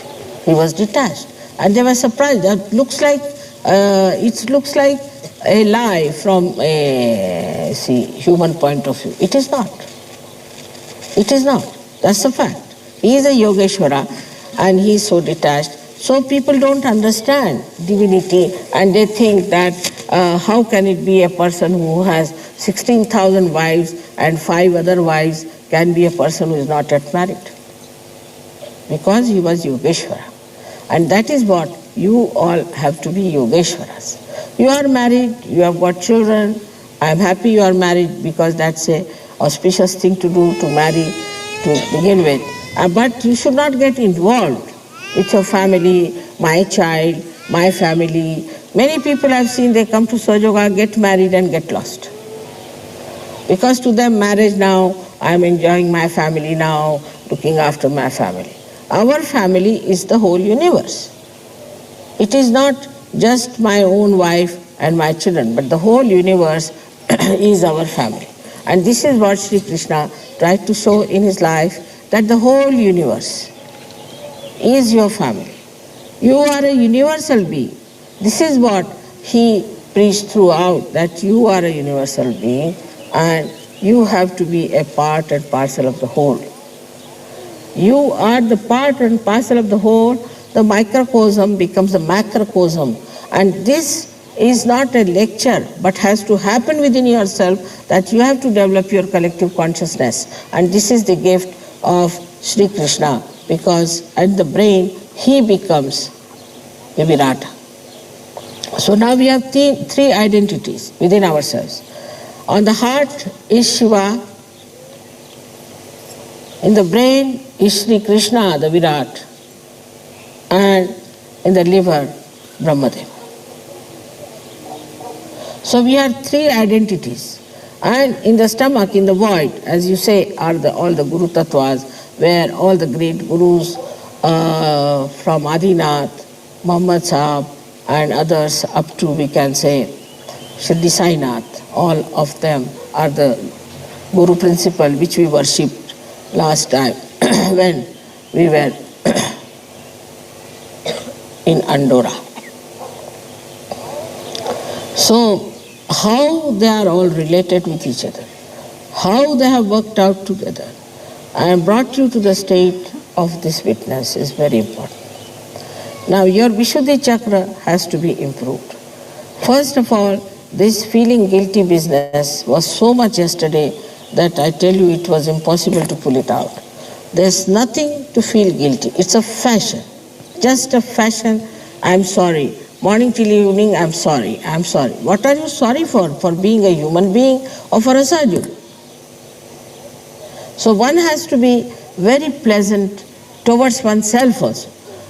He was detached. And they were surprised. That looks like it looks like a lie from a human point of view. It is not. It is not. That's the fact. He is a Yogeshwara and he is so detached. So people don't understand divinity and they think that how can it be a person who has 16,000 wives and 5 other wives can be a person who is not yet married? Because he was Yogeshwara. And that is what you all have to be, Yogeshwaras. You are married, you have got children. I am happy you are married because that's a auspicious thing to do, to marry to begin with. But you should not get involved with your family, my child, my family. Many people I've seen, they come to SahajaYoga, get married and get lost. Because to them marriage now, I'm enjoying my family now, looking after my family. Our family is the whole universe. It is not just my own wife and my children, but the whole universe is our family. And this is what Sri Krishna tried to show in his life, that the whole universe is your family. You are a universal being. This is what he preached throughout, that you are a universal being and you have to be a part and parcel of the whole. You are the part and parcel of the whole. The microcosm becomes a macrocosm. And this is not a lecture, but has to happen within yourself, that you have to develop your collective consciousness. And this is the gift of Sri Krishna, because at the brain, he becomes a Virata. So now we have three identities within ourselves. On the heart is Shiva, in the brain is Sri Krishna, the Virat, and in the liver, Brahmadeva. So we have three identities. And in the stomach, in the void, as you say, are all the Guru Tattvas, where all the great Gurus from Adinath, Muhammad Sahab, and others up to, we can say, Siddhi Sainath, all of them are the Guru principle which we worshipped last time when we were in Andorra. So, how they are all related with each other, how they have worked out together and brought you to the state of this witness is very important. Now, your Vishuddhi chakra has to be improved. First of all, this feeling guilty business was so much yesterday that I tell you it was impossible to pull it out. There's nothing to feel guilty. It's a fashion, just a fashion. I'm sorry. Morning till evening, I'm sorry, I'm sorry. What are you sorry for? For being a human being or for a Sahaja? So one has to be very pleasant towards oneself also.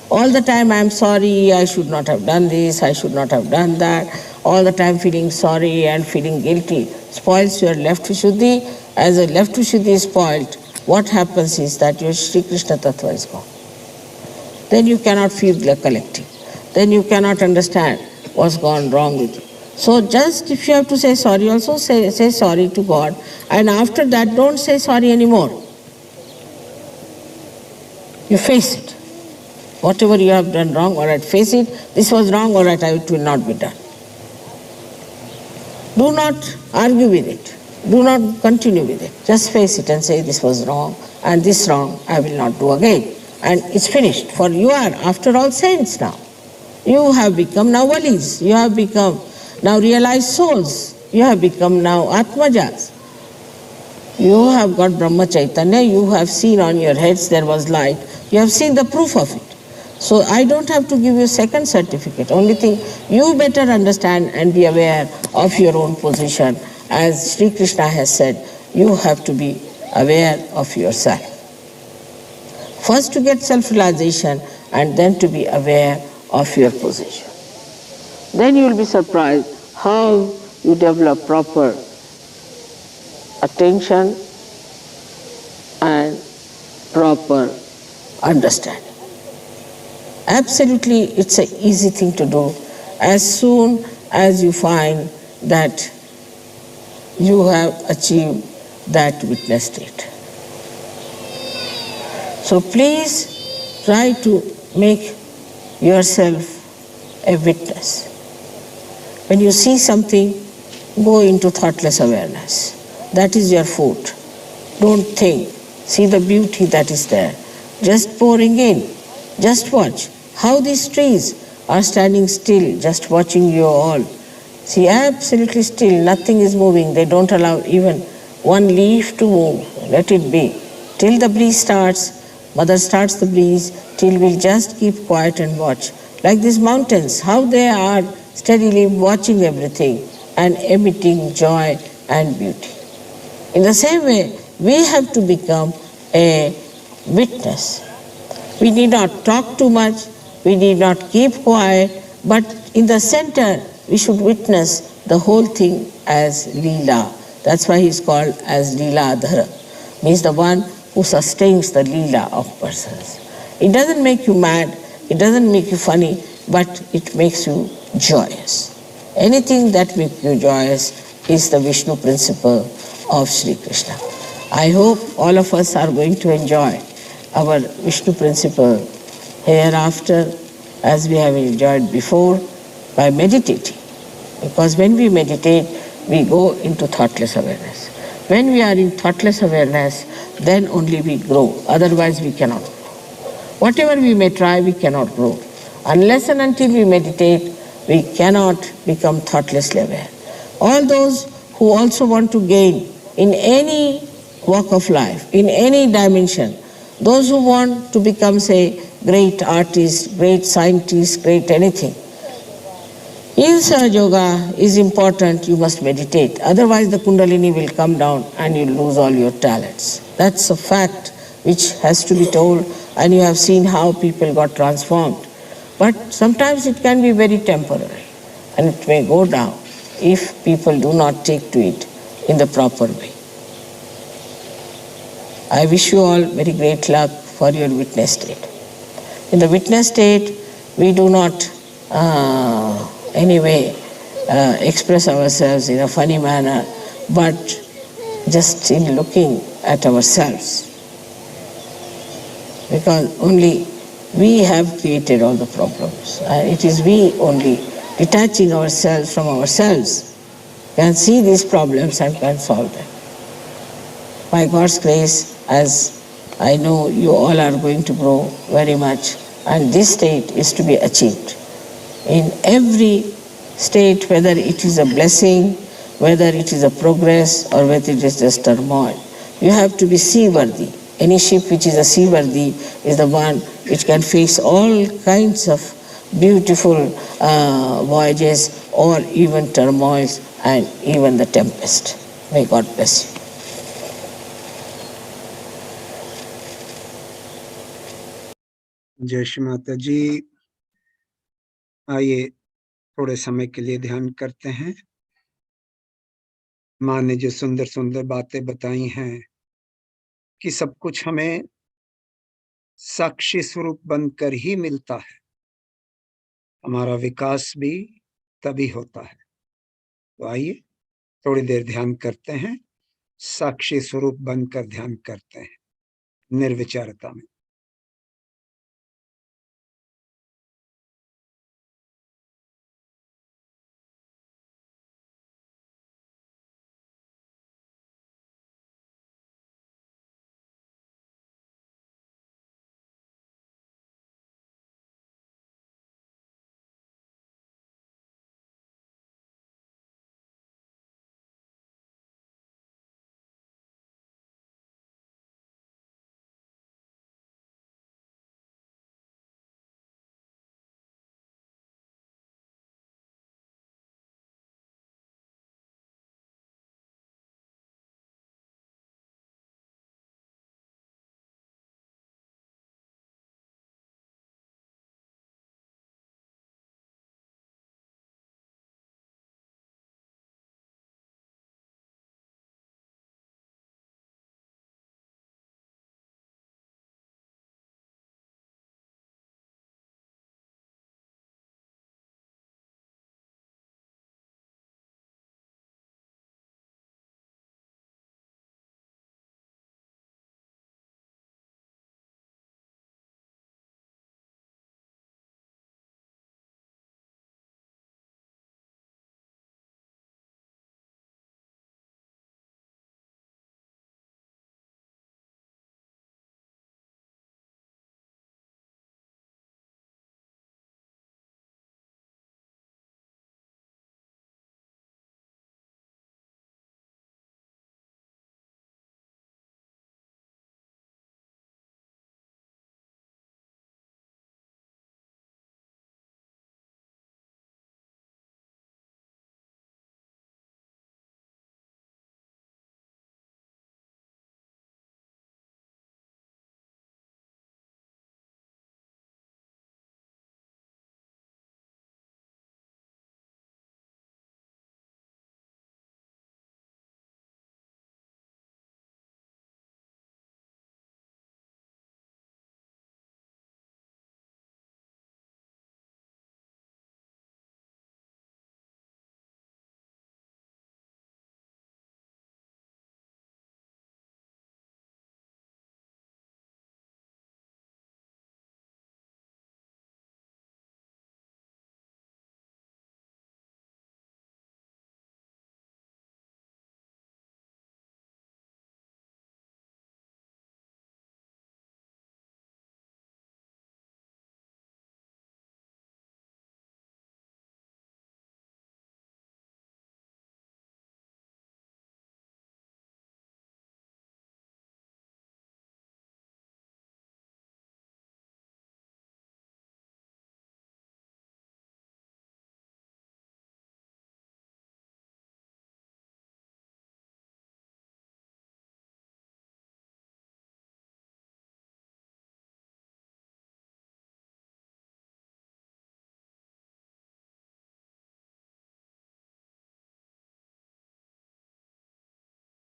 All the time I'm sorry, I should not have done this, I should not have done that. All the time feeling sorry and feeling guilty spoils your left Vishuddhi. As a left Vishuddhi is spoiled, what happens is that your Sri Krishna Tattva is gone. Then you cannot feel the collective. Then you cannot understand what's gone wrong with you. So just if you have to say sorry, also say sorry to God. And after that, don't say sorry anymore. You face it. Whatever you have done wrong, all right, face it. This was wrong, all right, it will not be done. Do not argue with it. Do not continue with it. Just face it and say this was wrong and this wrong I will not do again. And it's finished. For you are, after all, saints now. You have become now valis. You have become now realized souls. You have become now Atmajas. You have got Brahma Chaitanya. You have seen on your heads there was light. You have seen the proof of it. So I don't have to give you a second certificate. Only thing, you better understand and be aware of your own position. As Sri Krishna has said, you have to be aware of yourself. First to get self-realization and then to be aware of your position. Then you will be surprised how you develop proper attention and proper understanding. Absolutely, it's an easy thing to do as soon as you find that you have achieved that witness state. So please try to make yourself a witness. When you see something, go into thoughtless awareness. That is your food. Don't think. See the beauty that is there. Just pouring in. Just watch how these trees are standing still, just watching you all. See, absolutely still, nothing is moving. They don't allow even one leaf to move. Let it be. Till the breeze starts, mother starts the breeze, till we'll just keep quiet and watch. Like these mountains, how they are steadily watching everything and emitting joy and beauty. In the same way, we have to become a witness. We need not talk too much, we need not keep quiet, but in the center, we should witness the whole thing as Leela. That's why he's called as Leeladhara, means the one who sustains the Leela of persons. It doesn't make you mad, it doesn't make you funny, but it makes you joyous. Anything that makes you joyous is the Vishnu principle of Sri Krishna. I hope all of us are going to enjoy our Vishnu principle hereafter as we have enjoyed before by meditating. Because when we meditate, we go into thoughtless awareness. When we are in thoughtless awareness, then only we grow. Otherwise we cannot grow. Whatever we may try, we cannot grow. Unless and until we meditate, we cannot become thoughtlessly aware. All those who also want to gain in any walk of life, in any dimension, those who want to become, say, great artists, great scientists, great anything, in SahajaYoga is important, you must meditate. Otherwise the Kundalini will come down and you lose all your talents. That's a fact which has to be told, and you have seen how people got transformed. But sometimes it can be very temporary and it may go down if people do not take to it in the proper way. I wish you all very great luck for your witness state. In the witness state, we do not anyway express ourselves in a funny manner, but just in looking at ourselves. Because only we have created all the problems. It is we only, detaching ourselves from ourselves, can see these problems and can solve them. By God's grace, as I know you all are going to grow very much, and this state is to be achieved. In every state, whether it is a blessing, whether it is a progress, or whether it is just turmoil, you have to be seaworthy. Any ship which is a seaworthy is the one which can face all kinds of beautiful voyages or even turmoils and even the tempest. May God bless you. जय श्री माता जी। आइए थोड़े समय के लिए ध्यान करते हैं। माँ ने जो सुंदर सुंदर बातें बताई हैं कि सब कुछ हमें साक्षी स्वरूप बनकर ही मिलता है, हमारा विकास भी तभी होता है। तो आइए थोड़ी देर ध्यान करते हैं, साक्षी स्वरूप बनकर ध्यान करते हैं निर्विचारता में।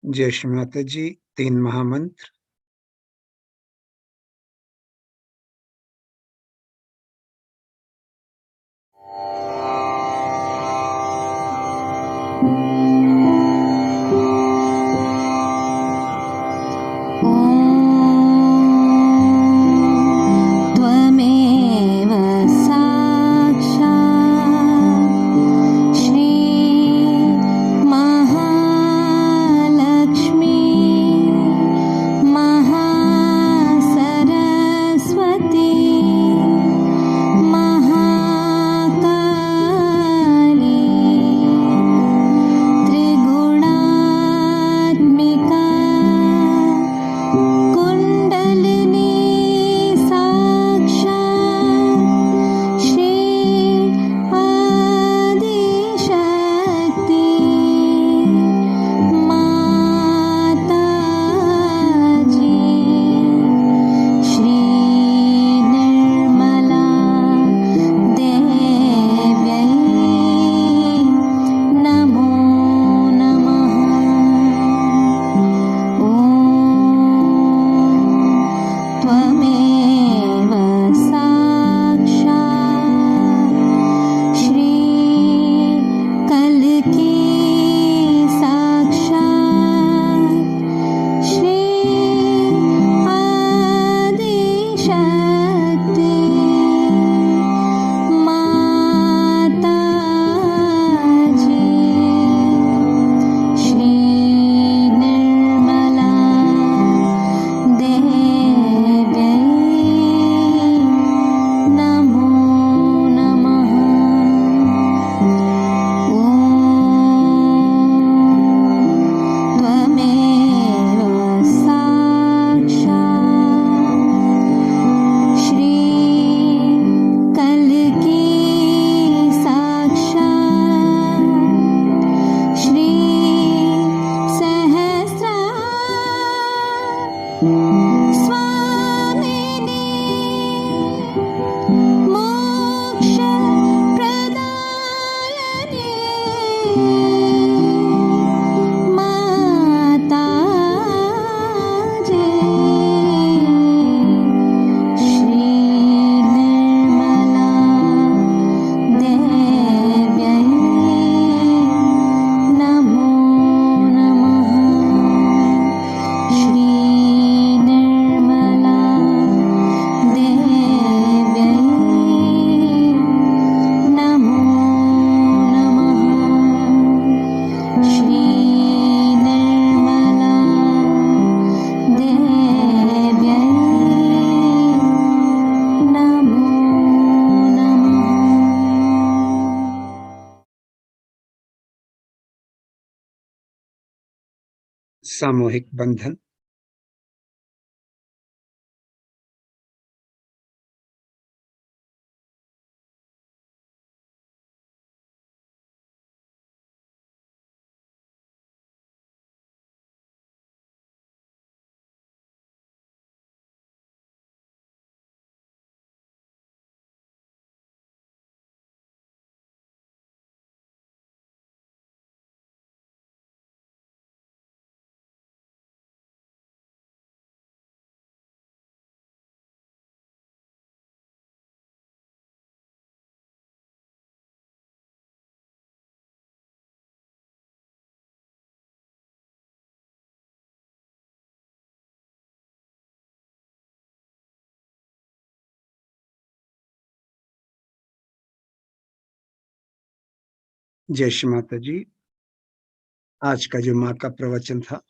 जय श्री माता जी। 3 महामंत्र। त्वमेव साक्षात् श्री महालक्ष्मी सामूहिक बंधन। जय श्री माता जी। आज का जो माँ का प्रवचन था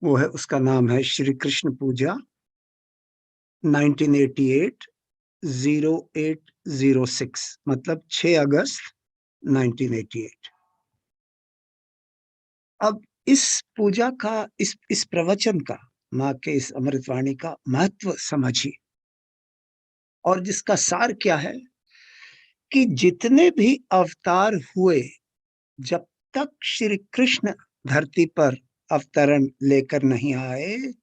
वो है, उसका नाम है श्री कृष्ण पूजा 1988 0806, मतलब 6 अगस्त 1988। अब इस पूजा का, इस प्रवचन का, माँ के इस अमृतवाणी का महत्व समझिए। और जिसका सार क्या है कि जितने भी अवतार हुए, जब तक श्री कृष्ण धरती पर अवतरण लेकर नहीं आए,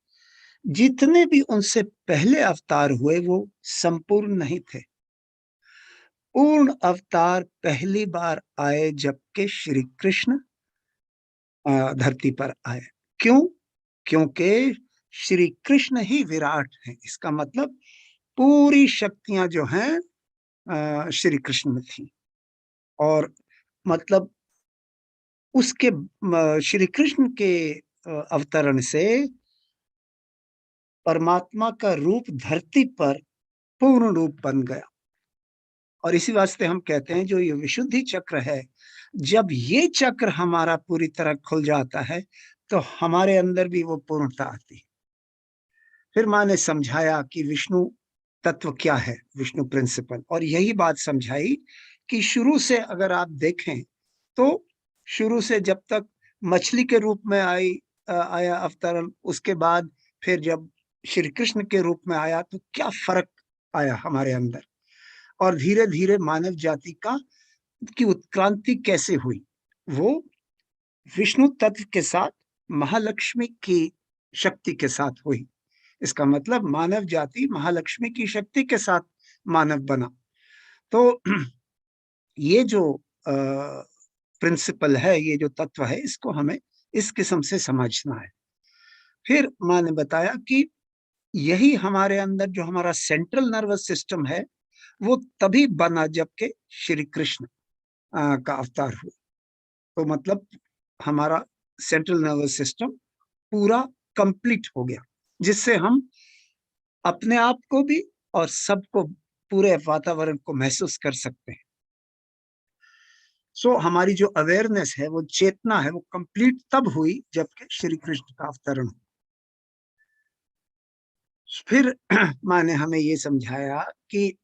जितने भी उनसे पहले अवतार हुए वो संपूर्ण नहीं थे। पूर्ण अवतार पहली बार आए जबकि श्री कृष्ण धरती पर आए। क्यों? क्योंकि श्री कृष्ण ही विराट हैं। इसका मतलब पूरी शक्तियां जो हैं श्री कृष्ण में थी। और मतलब उसके श्री कृष्ण के अवतरण से परमात्मा का रूप धरती पर पूर्ण रूप बन गया। और इसी वास्ते हम कहते हैं जो ये विशुद्धि चक्र है, जब ये चक्र हमारा पूरी तरह खुल जाता है तो हमारे अंदर भी वो पूर्णता आती है। फिर माँ ने समझाया कि विष्णु तत्व क्या है, विष्णु प्रिंसिपल, और यही बात समझाई कि शुरू से अगर आप देखें तो शुरू से जब तक मछली के रूप में आया अवतरण, उसके बाद फिर जब श्री कृष्ण के रूप में आया तो क्या फर्क आया हमारे अंदर, और धीरे धीरे मानव जाति की उत्क्रांति कैसे हुई। वो विष्णु तत्व के साथ महालक्ष्मी की शक्ति के साथ हुई। इसका मतलब मानव जाति महालक्ष्मी की शक्ति के साथ मानव बना। तो ये जो प्रिंसिपल है, ये जो तत्व है, इसको हमें इस किस्म से समझना है। फिर माँ ने बताया कि यही हमारे अंदर जो हमारा सेंट्रल नर्वस सिस्टम है वो तभी बना जबकि श्री कृष्ण का अवतार हुआ। तो मतलब हमारा सेंट्रल नर्वस सिस्टम पूरा कंप्लीट हो गया, जिससे हम अपने आप को भी और सबको, पूरे वातावरण को महसूस कर सकते हैं। सो हमारी जो अवेयरनेस है, वो चेतना है, वो कंप्लीट तब हुई जबकि श्री कृष्ण का अवतरण हुआ। फिर माँ ने हमें ये समझाया कि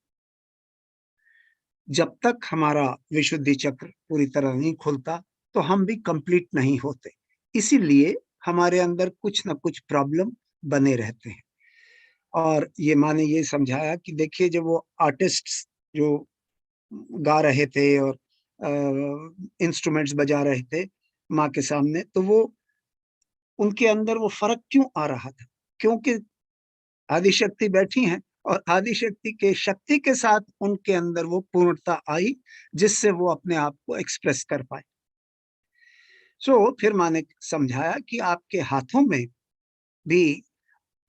जब तक हमारा विशुद्धि चक्र पूरी तरह नहीं खुलता तो हम भी कंप्लीट नहीं होते। इसीलिए हमारे अंदर कुछ ना कुछ प्रॉब्लम बने रहते हैं। और ये माँ ने ये समझाया कि देखिए, जब वो आर्टिस्ट्स जो गा रहे थे और इंस्ट्रूमेंट्स बजा रहे थे माँ के सामने, तो वो उनके अंदर वो फर्क क्यों आ रहा था? क्योंकि आदिशक्ति बैठी हैं और आदिशक्ति के शक्ति के साथ उनके अंदर वो पूर्णता आई, जिससे वो अपने आप को एक्सप्रेस कर पाए। फिर माँ ने समझाया कि आपके हाथों में भी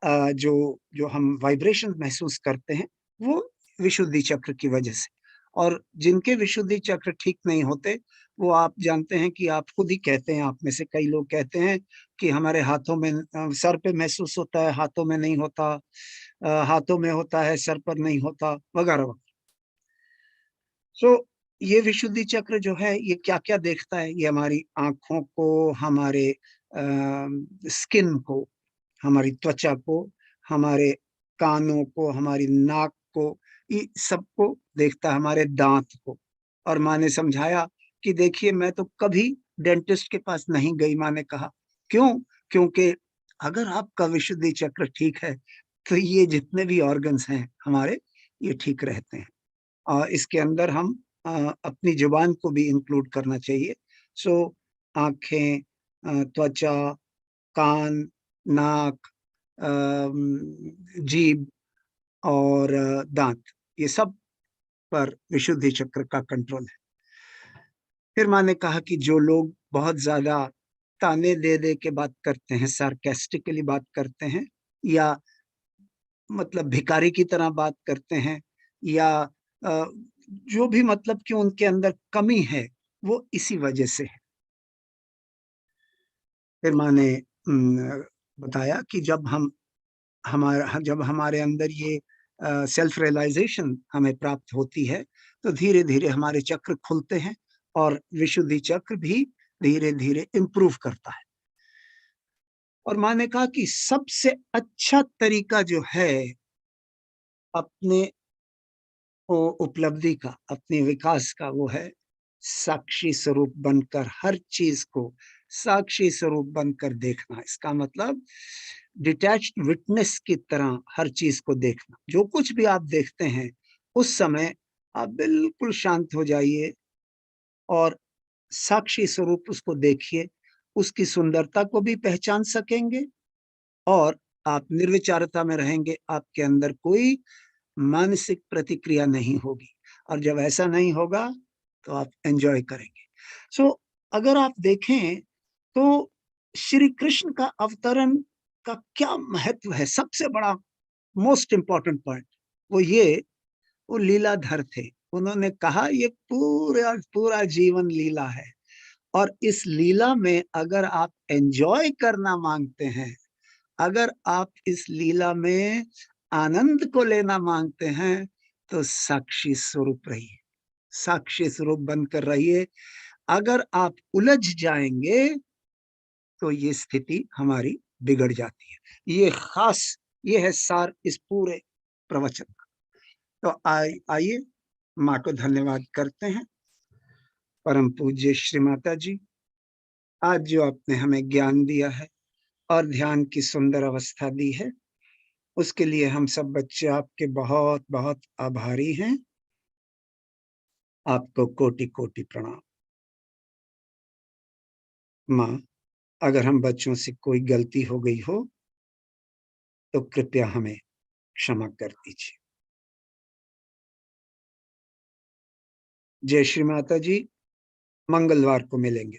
जो जो हम वाइब्रेशन महसूस करते हैं वो विशुद्धि चक्र की वजह से। और जिनके विशुद्धि चक्र ठीक नहीं होते, वो आप जानते हैं कि आप खुद ही कहते हैं, आप में से कई लोग कहते हैं कि हमारे हाथों में सर पे महसूस होता है, हाथों में नहीं होता, हाथों में होता है, सर पर नहीं होता, वगैरह वगैरह। ये विशुद्धि चक्र जो है ये क्या क्या देखता है? ये हमारी आंखों को, हमारे स्किन को, हमारी त्वचा को, हमारे कानों को, हमारी नाक को, ये सबको देखता है, हमारे दांत को। और माँ ने समझाया कि देखिए, मैं तो कभी डेंटिस्ट के पास नहीं गई। माँ ने कहा क्यों? क्योंकि अगर आपका विशुद्धि चक्र ठीक है तो ये जितने भी ऑर्गन्स हैं हमारे, ये ठीक रहते हैं। इसके अंदर हम अपनी जुबान को भी इंक्लूड करना चाहिए। सो आँखें, त्वचा, कान, नाक, जीभ और दाँत, ये सब पर विशुद्धि चक्र का कंट्रोल है। फिर माँ ने कहा कि जो लोग बहुत ज़्यादा ताने दे के बात करते हैं, सार्केस्टिकली बात करते हैं, या मतलब भिखारी की तरह बात करते हैं, या जो भी मतलब कि उनके अंदर कमी है, वो इसी वजह से है। फिर माँ ने बताया कि जब हमारे अंदर ये सेल्फ रियलाइजेशन हमें प्राप्त होती है, तो धीरे-धीरे हमारे चक्र खुलते हैं और विशुद्धि चक्र भी धीरे-धीरे इम्प्रूव करता है। और माँ ने कहा कि सबसे अच्छा तरीका जो है अपने उपलब्धि का, अपने विकास का, वो है साक्षी स्वरूप बनकर हर चीज को साक्षी स्वरूप बनकर देखना। इसका मतलब डिटैच्ड विटनेस की तरह हर चीज को देखना। जो कुछ भी आप देखते हैं उस समय आप बिल्कुल शांत हो जाइए और साक्षी स्वरूप उसको देखिए। उसकी सुंदरता को भी पहचान सकेंगे और आप निर्विचारता में रहेंगे। आपके अंदर कोई मानसिक प्रतिक्रिया नहीं होगी, और जब ऐसा नहीं होगा तो आप एंजॉय करेंगे। सो अगर आप देखें तो श्री कृष्ण का अवतरण का क्या महत्व है, सबसे बड़ा मोस्ट इम्पोर्टेंट पॉइंट वो ये, वो लीलाधर थे। उन्होंने कहा ये पूरा पूरा जीवन लीला है, और इस लीला में अगर आप एंजॉय करना मांगते हैं, अगर आप इस लीला में आनंद को लेना मांगते हैं, तो साक्षी स्वरूप रहिए, साक्षी स्वरूप बनकर रहिए। अगर आप उलझ जाएंगे तो ये स्थिति हमारी बिगड़ जाती है। ये है सार इस पूरे प्रवचन का। तो आइए माँ को धन्यवाद करते हैं। परम पूज्य श्री माता जी, आज जो आपने हमें ज्ञान दिया है और ध्यान की सुंदर अवस्था दी है, उसके लिए हम सब बच्चे आपके बहुत बहुत आभारी हैं। आपको कोटि कोटि प्रणाम। माँ, अगर हम बच्चों से कोई गलती हो गई हो तो कृपया हमें क्षमा कर दीजिए। जय श्री माता जी। मंगलवार को मिलेंगे।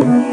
Oh